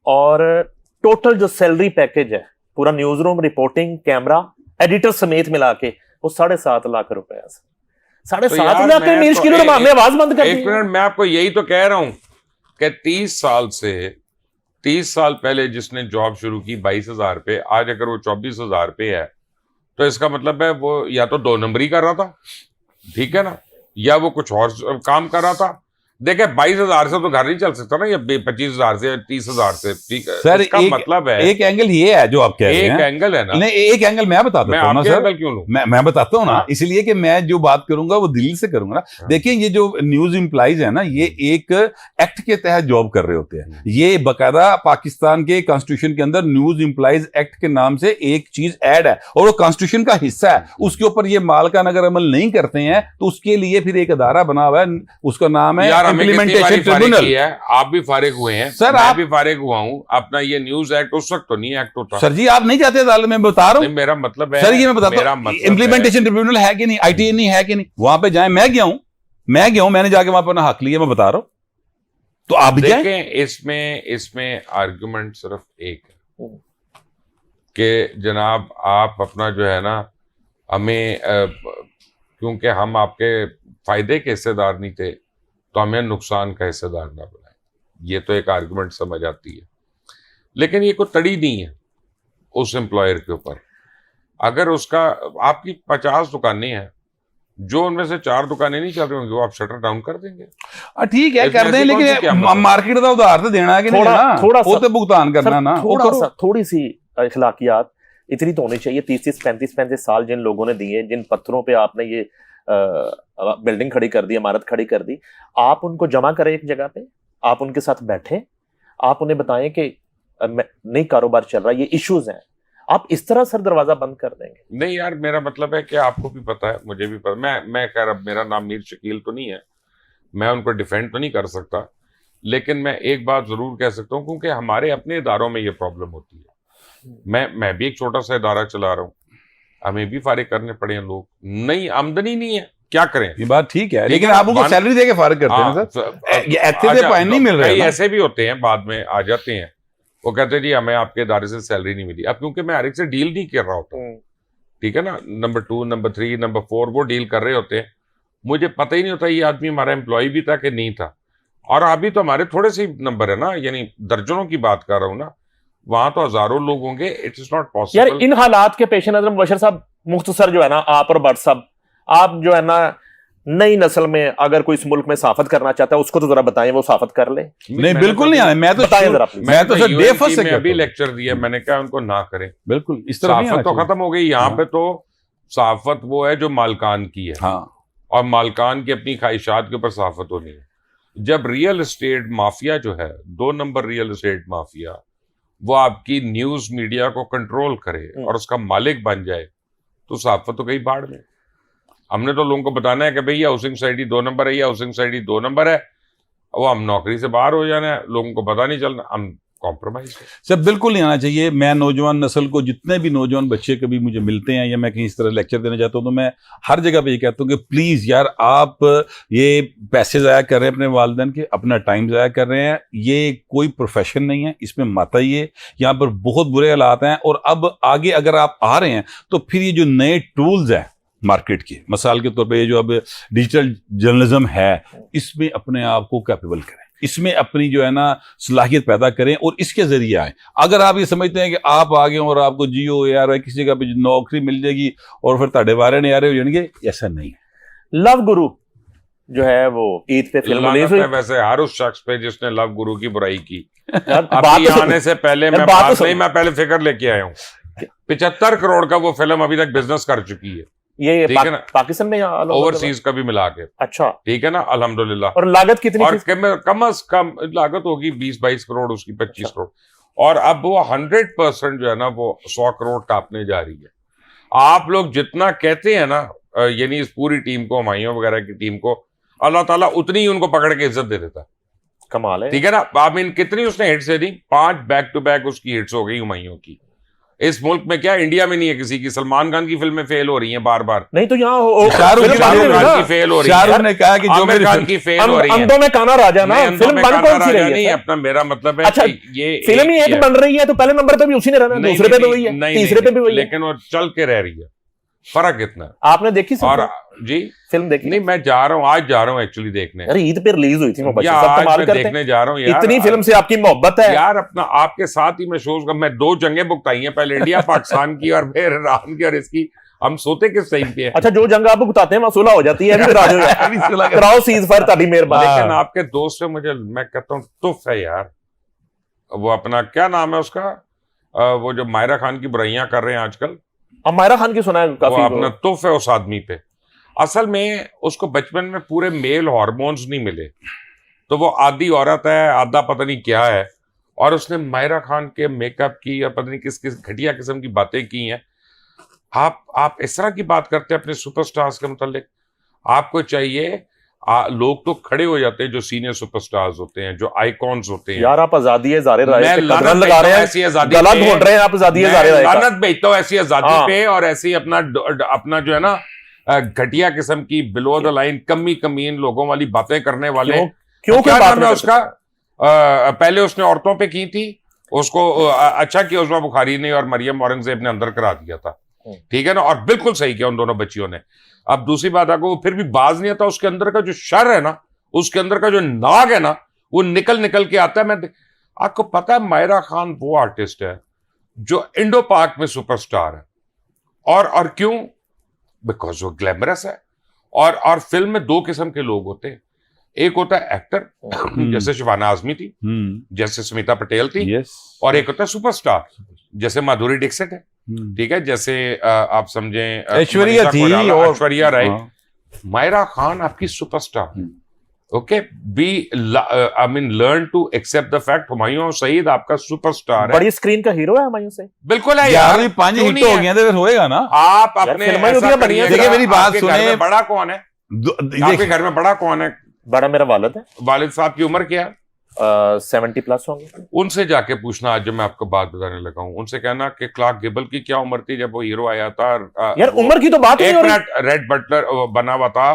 और टोटल जो सैलरी पैकेज है पूरा news room, reporting, camera, editor समेत मिला के वो 7.5 लाख रुपए है। 7.5 लाख में मीर किलो ने आवाज बंद कर दी। एक मिनट, मैं आपको यही तो कह रहा हूं कि 30 साल पहले जिसने जॉब शुरू की 22,000 पे, आज अगर वो 24,000 पे है तो इसका मतलब है वो या तो 2 नंबरी कर रहा था, ठीक है ना, या वो कुछ और काम कर रहा था। देखे 22,000 से तो घर नहीं चल सकता ना, या 25,000 से 30,000 से, ठीक है सर। इसका मतलब है एक एंगल ये है जो आप कह रहे हैं, एक एंगल है ना, नहीं एक एंगल मैं बताता हूँ ना सर, क्यों लूं? मैं बताता हूँ ना, इसलिए कि मैं जो बात करूंगा वो दिल्ली से करूंगा ना। देखिए ये जो न्यूज इंप्लाइज है ना, ये एक एक्ट के तहत जॉब कर रहे होते हैं। ये बाकायदा पाकिस्तान के कॉन्स्टिट्यूशन के अंदर न्यूज इंप्लाइज एक्ट के नाम से एक चीज ऐड है और वो कॉन्स्टिट्यूशन का हिस्सा है। उसके ऊपर ये मालकान अगर अमल नहीं करते हैं तो उसके लिए फिर एक अदारा बना हुआ है, उसका नाम है इम्प्लीमेंटेशन ट्रिब्यूनल। आप भी फारिग हुए हैं सर, मैं भी फारिग हुआ हूं। अपना ये न्यूज एक्ट उस वक्त तो नहीं एक्ट होता सर जी, आप नहीं जाते अदालत में, बता रहा हूं। मेरा मतलब है सर, ये मैं बताता हूं, इम्प्लीमेंटेशन ट्रिब्यूनल है कि नहीं, ITN है कि नहीं, वहां पे जाए। मैं गया हूं, मैंने जाके वहां पर हक लिया, मैं बता रहा हूं, तो आप भी जाएं। इसमें आर्गुमेंट सिर्फ एक है कि जनाब आप अपना जो है ना, हमें क्योंकि हम आपके फायदे के हिस्सेदार नहीं थे तो हमें नुकसान का हिस्सेदार ना बनाए। ये तो एक आर्गुमेंट समझ आती है, लेकिन ये कोई तड़ी नहीं है उस एम्प्लॉयर के ऊपर। अगर उसका आपकी 50 दुकानें हैं, जो उनमें से 4 दुकानें नहीं चल रही होंगी वो आप शटर डाउन कर देंगे। ठीक है, कर दें, लेकिन मार्केट का उधार तो देना है कि नहीं ना, थोड़ा वो तो भुगतान करना ना, थोड़ी सी अखलाकियात इतनी तो होनी चाहिए। 30-35 साल जिन लोगों ने दिए, जिन पत्थरों पे आपने ये बिल्डिंग खड़ी कर दी, इमारत खड़ी कर दी, आप उनको जमा करें एक जगह पे, आप उनके साथ बैठे, आप उन्हें बताएं कि नहीं कारोबार चल रहा है, ये इश्यूज हैं। आप इस तरह सर दरवाजा बंद कर देंगे? नहीं यार, मेरा मतलब है कि आपको भी पता है, मुझे भी पता, मैं खैर अब मेरा नाम मीर शकील तो नहीं है, मैं उनको डिफेंड तो नहीं कर सकता, लेकिन मैं एक बात जरूर कह सकता हूँ, क्योंकि हमारे अपने इदारों में ये प्रॉब्लम होती है। मैं भी एक छोटा सा इदारा चला रहा हूँ, हमें भी फारिग करने पड़े हैं लोग, नहीं आमदनी नहीं है, क्या करें। ये बात ठीक है, लेकिन आप उनको सैलरी देके फारिग करते हैं सर, ये ऐसे पॉइंट नहीं मिल रहे हैं। ऐसे भी होते हैं, बाद में आ जाते हैं, वो कहते हैं जी हमें आपके इदारे से सैलरी नहीं मिली। अब क्योंकि मैं हर एक से डील नहीं कर रहा होता, ठीक है ना, नंबर 2, नंबर 3, नंबर 4 वो डील कर रहे होते हैं। मुझे पता ही नहीं होता ये आदमी हमारा एम्प्लॉय भी था कि नहीं था। और अभी तो हमारे थोड़े से नंबर है ना, यानी दर्जनों की बात कर रहा हूँ ना, वहां तो हजारों लोग होंगे। It is not possible. यार इन हालात के पेश नजर मुबशर साहब, मुख्तसर जो है ना, आप और भट्ट साहब, आप जो है ना नई नस्ल में अगर कोई इस मुल्क में साफत करना चाहता है उसको तो जरा बताएं, वो साफत कर ले। नहीं बिल्कुल नहीं आया, मैं तो बताएं जरा प्लीज। मैं तो सर डे फर्स्ट से अभी लेक्चर दिया, मैंने कहा उनको ना करें, बिल्कुल इस तरह साफत तो खत्म हो गई। यहाँ पे तो साफत वो है जो मालकान की है, हाँ, और मालकान की अपनी ख्वाहिशात के ऊपर साफत होनी है। जब रियल एस्टेट माफिया जो है, 2 नंबर रियल एस्टेट माफिया, वो आपकी न्यूज मीडिया को कंट्रोल करे और उसका मालिक बन जाए, तो साफत तो गई बाढ़ में। हमने तो लोगों को बताना है कि भाई ये हाउसिंग सोसाइटी 2 नंबर है, ये हाउसिंग सोसाइटी 2 नंबर है, वो हम नौकरी से बाहर हो जाना है, लोगों को पता नहीं चलना, हम कॉम्प्रोमाइज है। सर बिल्कुल नहीं आना चाहिए। मैं नौजवान नस्ल को, जितने भी नौजवान बच्चे कभी मुझे मिलते हैं या मैं कहीं इस तरह लेक्चर देने जाता हूं, तो मैं हर जगह पे ये कहता हूं कि प्लीज यार, आप ये पैसे ज़ाया कर रहे हैं अपने वालिदैन के, अपना टाइम ज़ाया कर रहे हैं, ये कोई प्रोफेशन नहीं है, इसमें मत आइए। यहाँ पर बहुत बुरे हालात हैं, और अब आगे अगर आप आ रहे हैं तो फिर ये जो नए टूल्स हैं मार्केट के, मिसाल के तौर पे ये जो अब डिजिटल जर्नलिज्म है, इसमें अपने आप को कैपेबल करें, इसमें अपनी जो है ना सलाहियत पैदा करें और इसके जरिए आए। अगर आप ये समझते हैं कि आप आगे और आपको जियो या किसी जगह पे नौकरी मिल जाएगी और फिर ताड़े वारे नहीं आ रहे हो जाएंगे, ऐसा नहीं है। लव गुरु जो है वो ईद पे फिल्म रिलीज हुई। वैसे हर उस शख्स पे जिसने लव गुरु की बुराई की। बात अभी तो आने से पहले मैं बात नहीं, मैं पहले फिक्र लेके आया हूँ। 75 करोड़ का वो फिल्म अभी तक बिजनेस कर चुकी है। ये ठीक है ना, पाकिस्तान में या ओवरसीज का भी मिला के। अच्छा, ठीक है ना, अल्हम्दुलिल्लाह। और लागत कितनी और थी? कम अज कम लागत होगी 20-22 करोड़, उसकी 25 करोड़। और अब वो 100% जो है ना वो 100 करोड़ काटने जा रही है। आप लोग जितना कहते हैं ना, यानी इस पूरी टीम को, हुमायूं वगैरह की टीम को, अल्लाह ताला उतनी ही उनको पकड़ के इज्जत दे देता। कमाल है। ठीक है ना, आई मीन कितनी उसने हिट्स दे दी, 5 बैक टू बैक उसकी हिट्स हो गई हुमायूं की। इस मुल्क में क्या, इंडिया में नहीं है किसी की। सलमान खान की फिल्में फेल हो रही हैं बार बार। नहीं तो यहाँ शाहरुख खान की फेल हो रही है, शाहरुख ने कहा कि जो आमिर खान की फेल हो रही है। अंधों में काना राजा ना, फिल्म बन कौन सी रही नहीं है? अपना मेरा मतलब है अच्छा, ये फिल्म ही एक बन रही है तो पहले नंबर पे भी उसी ने रहना, दूसरे पे भी वही है, तीसरे पे भी वही है, लेकिन वो चल के रह रही है। फर्क कितना है? आपने देखी और जी फिल्म देखी? नहीं, मैं जा रहा हूँ, आज जा रहा हूँ एक्चुअली देखने। यार ईद पे रिलीज हुई थी, आज मैं देखने जा रहा हूँ यार। इतनी फिल्म से आपकी मोहब्बत है यार, अपना आपके साथ ही मैं शोज का, मैं 2 जंगें भुगताई हैं, पहले इंडिया पाकिस्तान की और फिर ईरान की, और इसकी हम सोते किस टाइम पे है। अच्छा, जो जंग आप भुगताते हैं वसूला हो जाती है, कराओ सीज फायर, ताली मेहरबानी। लेकिन आपके दोस्त से मुझे, मैं कहता हूँ तुफ है यार, वो अपना क्या नाम है उसका, वो जो मायरा खान की बुराइयां कर रहे हैं आजकल, अब मायरा खान की सुना है काफी, अपना तुफ है उस आदमी पे। असल में उसको बचपन में पूरे मेल हार्मोन्स नहीं मिले, तो वो आधी औरत है, आधा पता नहीं क्या है, और उसने मायरा खान के मेकअप की या पता नहीं किस किस घटिया किस्म की बातें की हैं। आप इस तरह की बात करते हैं अपने सुपरस्टार्स के मुतालिक। आपको चाहिए, लोग तो खड़े हो जाते हैं जो सीनियर सुपरस्टार्स होते हैं, जो आइकॉन्स होते हैं। यार आप आज़ादी ज़ाहिर लगा रहे हैं, ऐसी आजादी गलत ढूंढ रहे हैं आप, आज़ादी ज़ाहिर लानत भेजता हूं ऐसी आजादी पे, और ऐसी अपना जो है ना घटिया किस्म की बिलो द लाइन कमी कमीन लोगों वाली बातें करने वाले। क्यों क्या नाम है उसका, पहले उसने औरतों पे की थी, उसको अच्छा किया उस्मा बुखारी ने और मरियम औरंगजेब ने अंदर करा दिया था। ठीक है ना, और बिल्कुल सही किया उन दोनों बच्चियों ने। अब दूसरी बात आपको, वो फिर भी बाज नहीं आता, उसके अंदर का जो शर है ना, उसके अंदर का जो नाग है ना, वो निकल के आता है। मैं आपको पता है, मायरा खान वो आर्टिस्ट है जो इंडो पाक में सुपरस्टार है, और क्यों? बिकॉज वो ग्लैमरस है। और फिल्म में 2 किस्म के लोग होते हैं, एक होता है एक्टर, जैसे शबाना आजमी थी, जैसे स्मिता पटेल थी, और एक होता है सुपरस्टार, जैसे माधुरी दीक्षित है। ठीक है, जैसे आप समझें ऐश्वर्या थी और ऐश्वर्या राय। मायरा खान आपकी superstar. Okay, I mean learn to accept the fact, Humayun Saeed आपका सुपरस्टार है, बड़ी स्क्रीन का हीरो है हुमायूं सईद। बिल्कुल है यार, 5 हिट हो गए तो होएगा ना। आप अपने देखिए मेरी बात सुने, बड़ा कौन है आपके घर में? बड़ा कौन है? बड़ा मेरा वालिद है। वालिद साहब की उम्र क्या है? 70+ होंगे। उनसे जाके पूछना, आज जब मैं आपको बात बताने लगा हूं, उनसे कहना कि क्लार्क गेबल की क्या उम्र थी जब वो हीरो आया था। यार उम्र की तो बात नहीं हो रही। रेड बटलर बना हुआ था,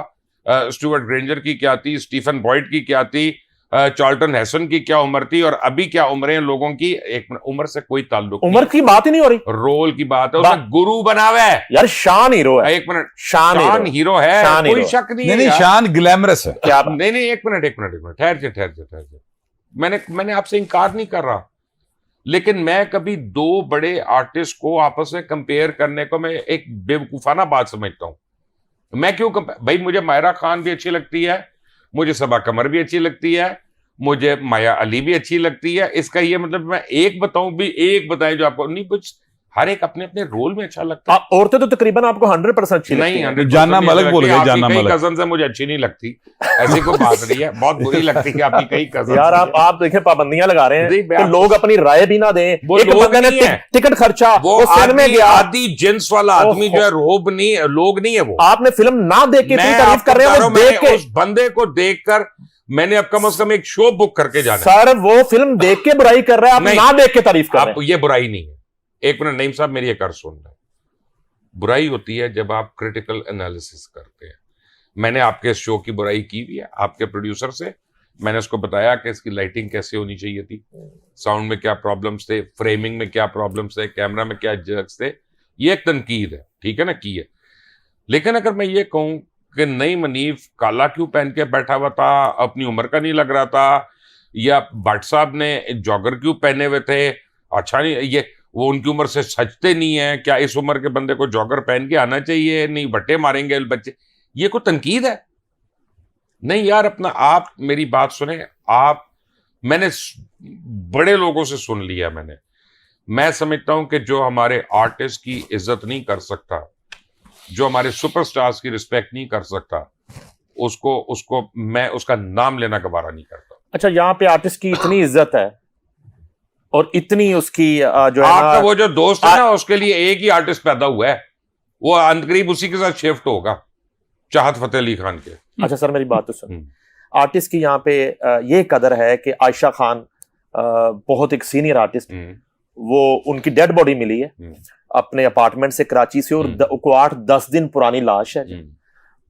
स्टुअर्ट ग्रेंजर की क्या थी, स्टीफन बॉयड की क्या थी, चार्ल्टन हेसन की क्या उम्र थी और अभी क्या उम्र है लोगों की, एक उम्र से कोई ताल्लुक उम्र की बात ही नहीं हो रही, रोल की बात है। उसने गुरु बना हुआ है यार, शान हीरो है, एक मिनट, शान हीरो है, कोई शक नहीं है। नहीं, शान ग्लैमरस है। क्या नहीं, एक मिनट, ठहर जा। मैंने आपसे इंकार नहीं कर रहा, लेकिन मैं कभी दो बड़े आर्टिस्ट को आपस में कंपेयर करने को मैं एक बेवकूफाना बात समझता हूं। मैं क्यों भाई, मुझे मायरा खान भी अच्छी लगती है, मुझे सबा कमर भी अच्छी लगती है, मुझे माया अली भी अच्छी लगती है। इसका ये मतलब मैं एक बताऊं भी, एक बताएं जो आपको नहीं, कुछ हर एक अपने अपने रोल में अच्छा लगता है। औरतें तो तकरीबन आपको 100% अच्छी लगती हैं। नहीं, जाना मलिक बोल गए, जाना मलिक कजन से मुझे अच्छी नहीं लगती, ऐसी कोई बात नहीं है, बहुत बुरी लगती है आपकी कई कजन। यार आप देखें, पाबंदियां लगा रहे हैं कि लोग अपनी राय भी ना दें। वो एक बंदे ने टिकट खर्चा, वो फिल्म में गया, आदि जिन्स वाला आदमी जो है, रोब नहीं, लोग नहीं है वो। आपने फिल्म ना देख के तारीफ कर रहे हो, देख के उस बंदे को देखकर मैंने अब कम से कम एक शो बुक करके जाना। सर वो फिल्म देख के बुराई कर रहे हैं, आप ना देख के तारीफ कर रहे हैं। ये बुराई नहीं है। एक मिनट नईम साहब, मेरी एक और सुन रहे, बुराई होती है जब आप क्रिटिकल एनालिसिस करते हैं। मैंने आपके शो की बुराई की भी है, आपके प्रोड्यूसर से मैंने उसको बताया कि इसकी लाइटिंग कैसे होनी चाहिए थी, साउंड में क्या प्रॉब्लम्स थे, फ्रेमिंग में क्या प्रॉब्लम्स थे, कैमरा में क्या जर्क्स थे। ये एक तनकीद है, ठीक है ना, की है। लेकिन अगर मैं ये कहूं कि नईम मनीफ काला क्यों पहन के बैठा हुआ था, अपनी उम्र का नहीं लग रहा था, या भट्ट साहब ने जॉगर क्यों पहने हुए थे, अच्छा नहीं, ये वो उनकी उम्र से सजते नहीं है, क्या इस उम्र के बंदे को जॉगर पहन के आना चाहिए, नहीं बट्टे मारेंगे बच्चे, ये कोई तनकीद है? नहीं यार, अपना आप मेरी बात सुने। मैंने बड़े लोगों से सुन लिया, मैं समझता हूं कि जो हमारे आर्टिस्ट की इज्जत नहीं कर सकता, जो हमारे सुपरस्टार्स की रिस्पेक्ट नहीं कर सकता, उसको मैं उसका नाम लेना गवारा नहीं करता। अच्छा, यहाँ पे आर्टिस्ट की इतनी इज्जत है और इतनी उसकी जो है आपका वो जो दोस्त है ना, उसके लिए एक ही आर्टिस्ट पैदा हुआ है, वो अंतकरीब उसी के साथ शिफ्ट होगा, चाहत फतेह अली खान के। अच्छा सर, मेरी बात तो सुन, आर्टिस्ट की यहाँ पे ये कदर है कि आयशा खान बहुत एक सीनियर आर्टिस्ट, वो उनकी डेड बॉडी मिली है अपने अपार्टमेंट से कराची से, और 8-10 दिन पुरानी लाश है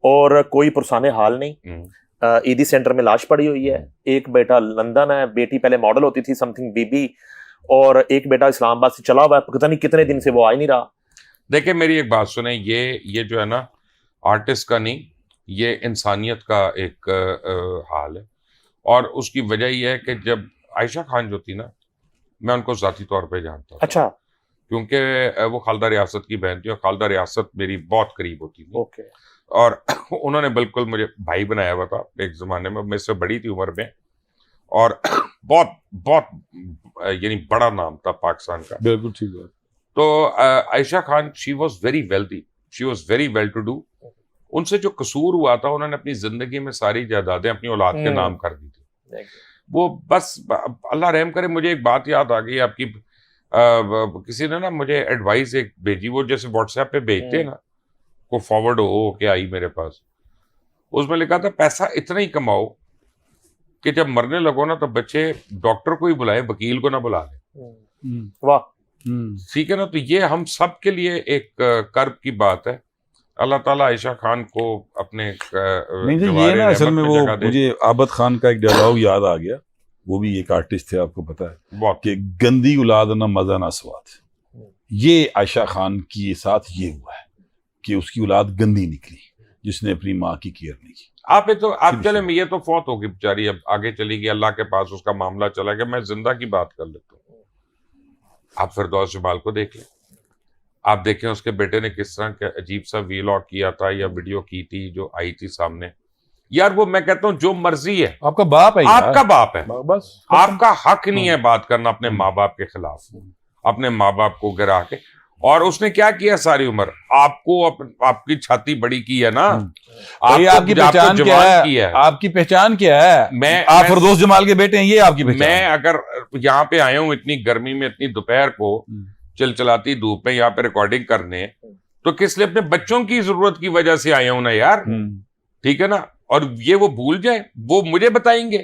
और कोई पुरसाने हाल नहीं। ईदी सेंटर में लाश पड़ी हुई है। एक बेटा लंदन है, बेटी पहले मॉडल होती थी समथिंग बीबी, और एक बेटा इस्लामाबाद से चला हुआ है, पता नहीं कितने दिन से वो आ ही नहीं रहा। देखिए मेरी एक बात सुने, ये जो है ना, आर्टिस्ट का नहीं, ये इंसानियत का एक हाल है। और उसकी वजह यह है कि जब आयशा खान जो थी ना, मैं उनको ज़ाती तौर पे जानता था। अच्छा। क्योंकि वो खालदा रियासत की बहन थी और खालदा रियासत मेरी बहुत करीब होती थी। ओके। और उन्होंने बिल्कुल मुझे भाई बनाया हुआ था एक ज़माने में, मेरे से बड़ी थी उम्र में, और बहुत बहुत यानी बड़ा नाम था पाकिस्तान का। बिल्कुल ठीक है। तो Ayesha Khan, she was very wealthy, she was very well to do. उनसे जो कसूर हुआ था, उन्होंने अपनी जिंदगी में सारी जायदादें अपनी औलाद के नाम कर दी थी। वो बस अल्लाह रहम करे। मुझे एक बात याद आ गई आपकी, किसी ने ना मुझे एडवाइस एक भेजी, वो जैसे व्हाट्सएप पे भेजते हैं ना, को फॉरवर्ड हो के आई मेरे पास। उसमें लिखा था, पैसा इतना ही कमाओ कि जब मरने लगो ना तो बच्चे डॉक्टर को ही बुलाए, वकील को ना बुला ले। वाह, ठीक है ना। तो ये हम सब के लिए एक कर्ब की बात है। अल्लाह ताला आयशा खान को अपने नहीं तो ये ना, असल में वो मुझे आबद खान का एक डायलॉग याद आ गया, वो भी एक आर्टिस्ट थे, आपको पता है, कि गंदी औलाद ना मजा ना स्वाद। ये आयशा खान के साथ ये हुआ है कि उसकी औलाद गंदी निकली, जिसने अपनी माँ की केयर नहीं की। आप चले, ये तो फौत होगी बेचारी, अब आगे चली गई, अल्लाह के पास उसका मामला चला गया। मैं जिंदा की बात कर लेता हूँ। आप फिरदौस जमाल को देख लें, आप देखें उसके बेटे ने किस तरह का अजीब सा वीलॉग किया था या वीडियो की थी जो आई थी सामने। यार वो मैं कहता हूँ जो मर्जी है, आपका बाप है, आपका बाप है, बस आपका हक नहीं है बात करना अपने माँ बाप के खिलाफ, अपने माँ बाप को गिरा के। और उसने क्या किया सारी उम्र, आपको आपकी छाती बड़ी की है ना, आपकी पहचान क्या है? आपकी पहचान क्या है? आप फिरदौस जमाल के बेटे हैं, ये आपकी पहचान। मैं अगर यहाँ पे आया हूँ इतनी गर्मी में, इतनी दोपहर को चिलचिलाती धूप में यहाँ पे रिकॉर्डिंग करने, तो किस लिए? अपने बच्चों की जरूरत की वजह से आया हूं ना यार, ठीक है ना। और ये वो भूल जाए, वो मुझे बताएंगे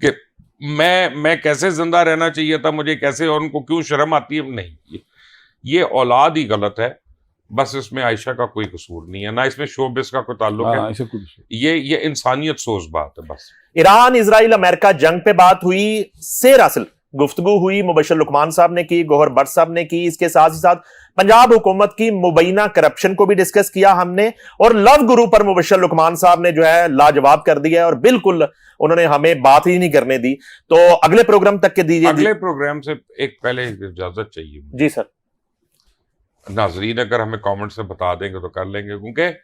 कि मैं कैसे जिंदा रहना चाहिए था मुझे, कैसे, और उनको क्यों शर्म आती है। नहीं, ये औलाद ही गलत है। बस इसमें आयशा का कोई कसूर नहीं है, ना इसमें शोबिस का कोई ताल्लुक हाँ, है। ऐसा कुछ ये इंसानियत सोच बात है बस। ईरान, इजराइल, अमेरिका जंग पे बात हुई, सेरासिल गुफ्तगू हुई, मुबशर लुकमान साहब ने की, गौहर भट्ट साहब ने की। इसके साथ ही साथ पंजाब हुकूमत की मुबैना करप्शन को भी डिस्कस किया हमने, और लव गुरु पर मुबशर लुकमान साहब ने जो है लाजवाब कर दिया है, और बिल्कुल उन्होंने हमें बात ही नहीं करने दी। तो अगले प्रोग्राम तक के दीजिए। अगले प्रोग्राम से एक पहले इजाजत चाहिए जी सर। नाजरीन अगर हमें कमेंट से बता देंगे तो कर लेंगे, क्योंकि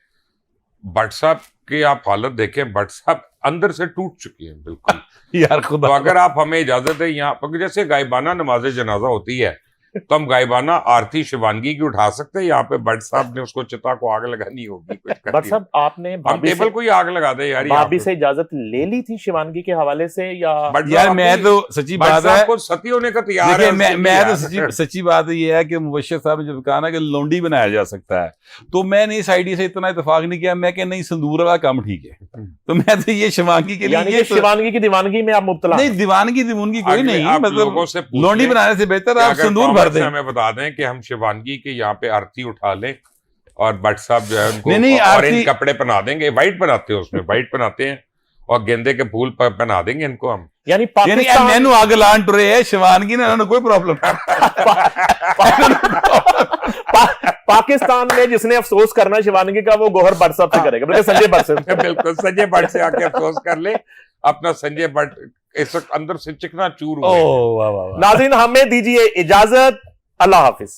भट्ट साहब की आप हालत देखें, भट्ट साहब अंदर से टूट चुकी हैं बिल्कुल। यार खुदा, तो अगर आप हमें इजाजत है यहाँ पर, जैसे गायबाना नमाज जनाजा होती है तो हम गायबाना आरती शिवानगी की उठा सकते हैं, यहाँ पे भट्ट साहब ने उसको चिता को आग लगानी होगी। भट्ट साहब आपने हम टेबल को ही आग लगा दे यार। भाभी से इजाजत ले ली थी शिवानगी के हवाले से या? यार मैं तो सच्ची बात है, को सती होने का तैयार है। मैं तो सच्ची बात ये है कि मुबशर साहब ने जब कहा ना कि लोंडी बनाया जा सकता है, तो मैंने इस आइडिया से इतना इत्तेफाक नहीं किया। मैं नहीं, संदूर वाला काम ठीक है। तो मैं तो ये शिवानगी के लिए, शिवानगी की दीवानगी में आप मुब्तला नहीं, दीवानगी दीवानगी कोई नहीं, मतलब लोंडी बनाने से बेहतर आप संदूर भर दें। हमें बता दें कि हम शिवानगी के यहाँ पे आरती उठा लें और भट्ट साहब जो है उनको नहीं, ऑरेंज कपड़े पहना देंगे, व्हाइट बनाते हैं उसमें, व्हाइट बनाते हैं और गेंदे के फूल पहना देंगे इनको हम। यानी पाकिस्तान मैनू आग लान टुरे है शिवानगी ने, कोई प्रॉब्लम पाकिस्तान में जिसने अफसोस करना शिवानगी का, वो गौहर भट्ट साहब से करेगा, बल्कि संजय भट्ट से। बिल्कुल, संजय भट्ट से आके अफसोस कर ले अपना। संजय भट्ट इस वक्त अंदर से चिकना चूर हुए। नाज़रीन हमें दीजिए इजाजत, अल्लाह हाफिज।